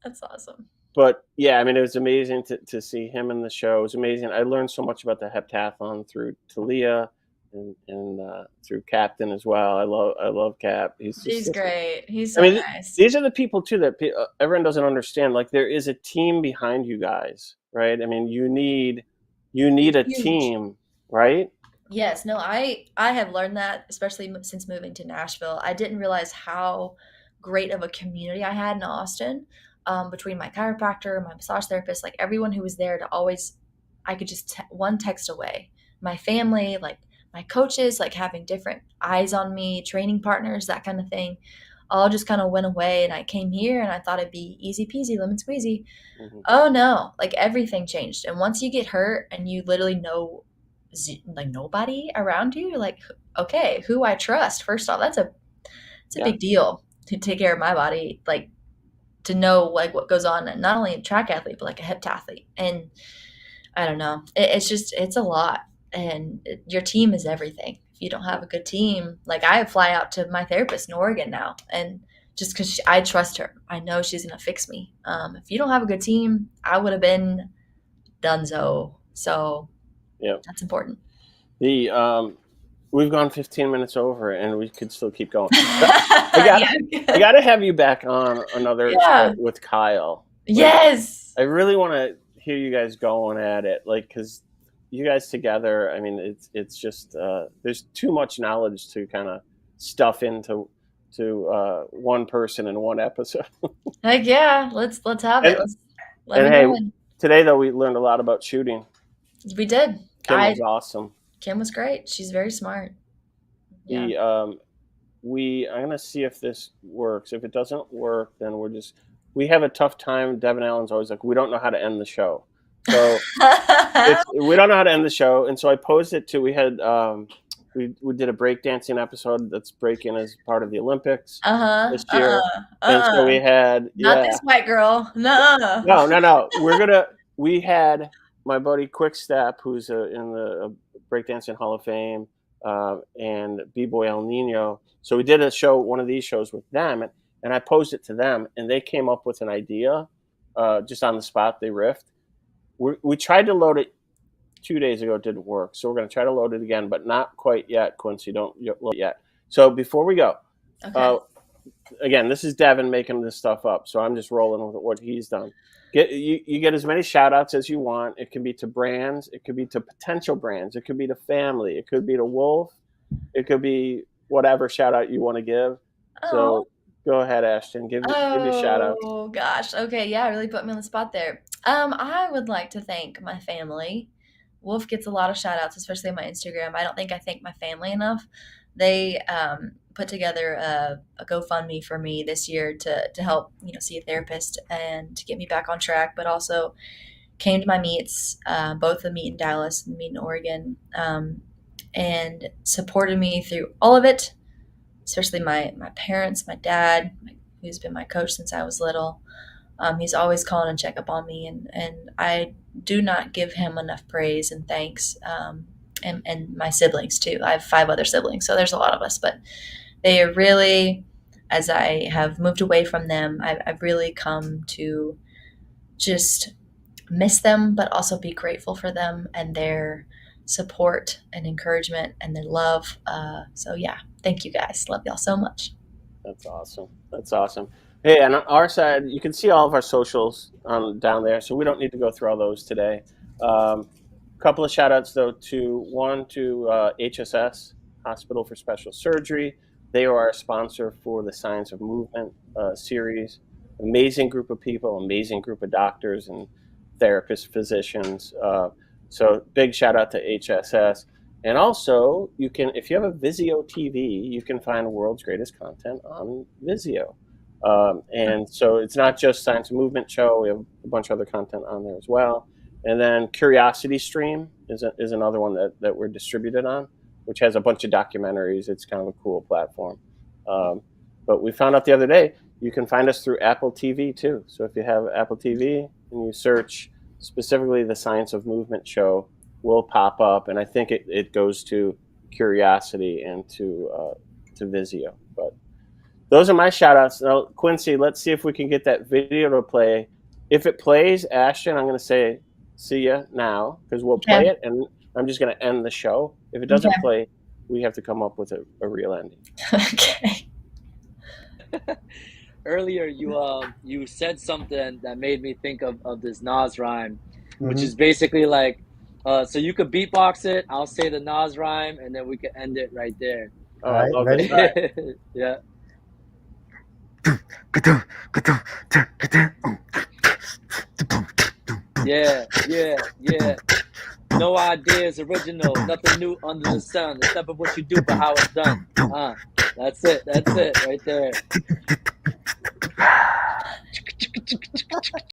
that's awesome. But yeah, I mean, it was amazing to see him in the show. It was amazing. I learned so much about the heptathlon through Talia and through Captain as well. I love Cap. He's great. He's so nice. These are the people too that everyone doesn't understand. Like, there is a team behind you guys, right? I mean, you need a team, right? Yes. No, I have learned that, especially since moving to Nashville. I didn't realize how great of a community I had in Austin, between my chiropractor, my massage therapist, like everyone who was there to always, I could just one text away. My family, like my coaches, like having different eyes on me, training partners, that kind of thing, all just kind of went away. And I came here and I thought it'd be easy peasy, lemon squeezy. Mm-hmm. Oh no, like everything changed. And once you get hurt and you literally know like nobody around you, you're like, okay, who I trust? First off, it's a big deal to take care of my body, like to know like what goes on, and not only a track athlete, but like a heptathlete. And I don't know, it's a lot. And your team is everything. If you don't have a good team, like I fly out to my therapist in Oregon now, and just because I trust her, I know she's gonna fix me. If you don't have a good team, I would have been donezo. So Yeah. That's important. We've gone 15 minutes over, and we could still keep going. I gotta have you back on another show with Kyle. Yes. I really want to hear you guys going at it, like, because you guys together. I mean, it's just there's too much knowledge to kind of stuff into one person in one episode. Heck yeah, let's have it. And hey, today though we learned a lot about shooting. We did. Kim was awesome. Kim was great. She's very smart. Yeah. I'm gonna see if this works. If it doesn't work, then we have a tough time. Devin Allen's always like, we don't know how to end the show. So we don't know how to end the show. And so I posed it to, we had, we did a breakdancing episode that's breaking as part of the Olympics this year. And so we had, not this white girl. No. We had my buddy Quickstep, who's in the breakdancing Hall of Fame, and B-Boy El Nino. So we did one of these shows with them, and I posed it to them, and they came up with an idea just on the spot. They riffed. We tried to load it 2 days ago. It didn't work. So we're going to try to load it again, but not quite yet, Quincy. Don't load it yet. So before we go, again, this is Devin making this stuff up. So I'm just rolling with what he's done. You get as many shout outs as you want. It can be to brands. It could be to potential brands. It could be to family. It could be to Wolf. It could be whatever shout out you want to give. So go ahead, Ashtin. Give me a shout out. Oh gosh. Okay. Yeah. Really put me on the spot there. I would like to thank my family. Wolf gets a lot of shout outs, especially on my Instagram. I don't think I thank my family enough. They put together a GoFundMe for me this year to help, see a therapist and to get me back on track, but also came to my meets, both the meet in Dallas and the meet in Oregon, and supported me through all of it, especially my parents, my dad, who's been my coach since I was little. He's always calling and check up on me, and I do not give him enough praise and thanks. And my siblings too. I have 5 other siblings, so there's a lot of us, but they are really, as I have moved away from them, I've really come to just miss them, but also be grateful for them and their support and encouragement and their love. So yeah, thank you guys. Love y'all so much. That's awesome. Hey, on our side, you can see all of our socials down there, so we don't need to go through all those today. Couple of shout outs though to HSS, Hospital for Special Surgery. They are our sponsor for the Science of Movement series. Amazing group of people, amazing group of doctors and therapists, physicians. So big shout out to HSS. And also, you can, if you have a VIZIO TV, you can find the world's greatest content on VIZIO. And so it's not just Science of Movement show. We have a bunch of other content on there as well. And then Curiosity Stream is another one that we're distributed on, which has a bunch of documentaries. It's kind of a cool platform. But we found out the other day, you can find us through Apple TV too. So if you have Apple TV and you search specifically the Science of Movement show, will pop up. And I think it goes to Curiosity and to VIZIO. But those are my shout outs. Now, Quincy, let's see if we can get that video to play. If it plays, Ashtin, I'm going to say, see ya now, because we'll play it, and I'm just going to end the show. If it doesn't play, we have to come up with a real ending. Okay. Earlier, you said something that made me think of this Nas rhyme, which is basically like, so you could beatbox it, I'll say the Nas rhyme, and then we can end it right there. All right, ready? Yeah. Yeah. No ideas original, nothing new under the sun. It's never what you do, but how it's done. That's it right there.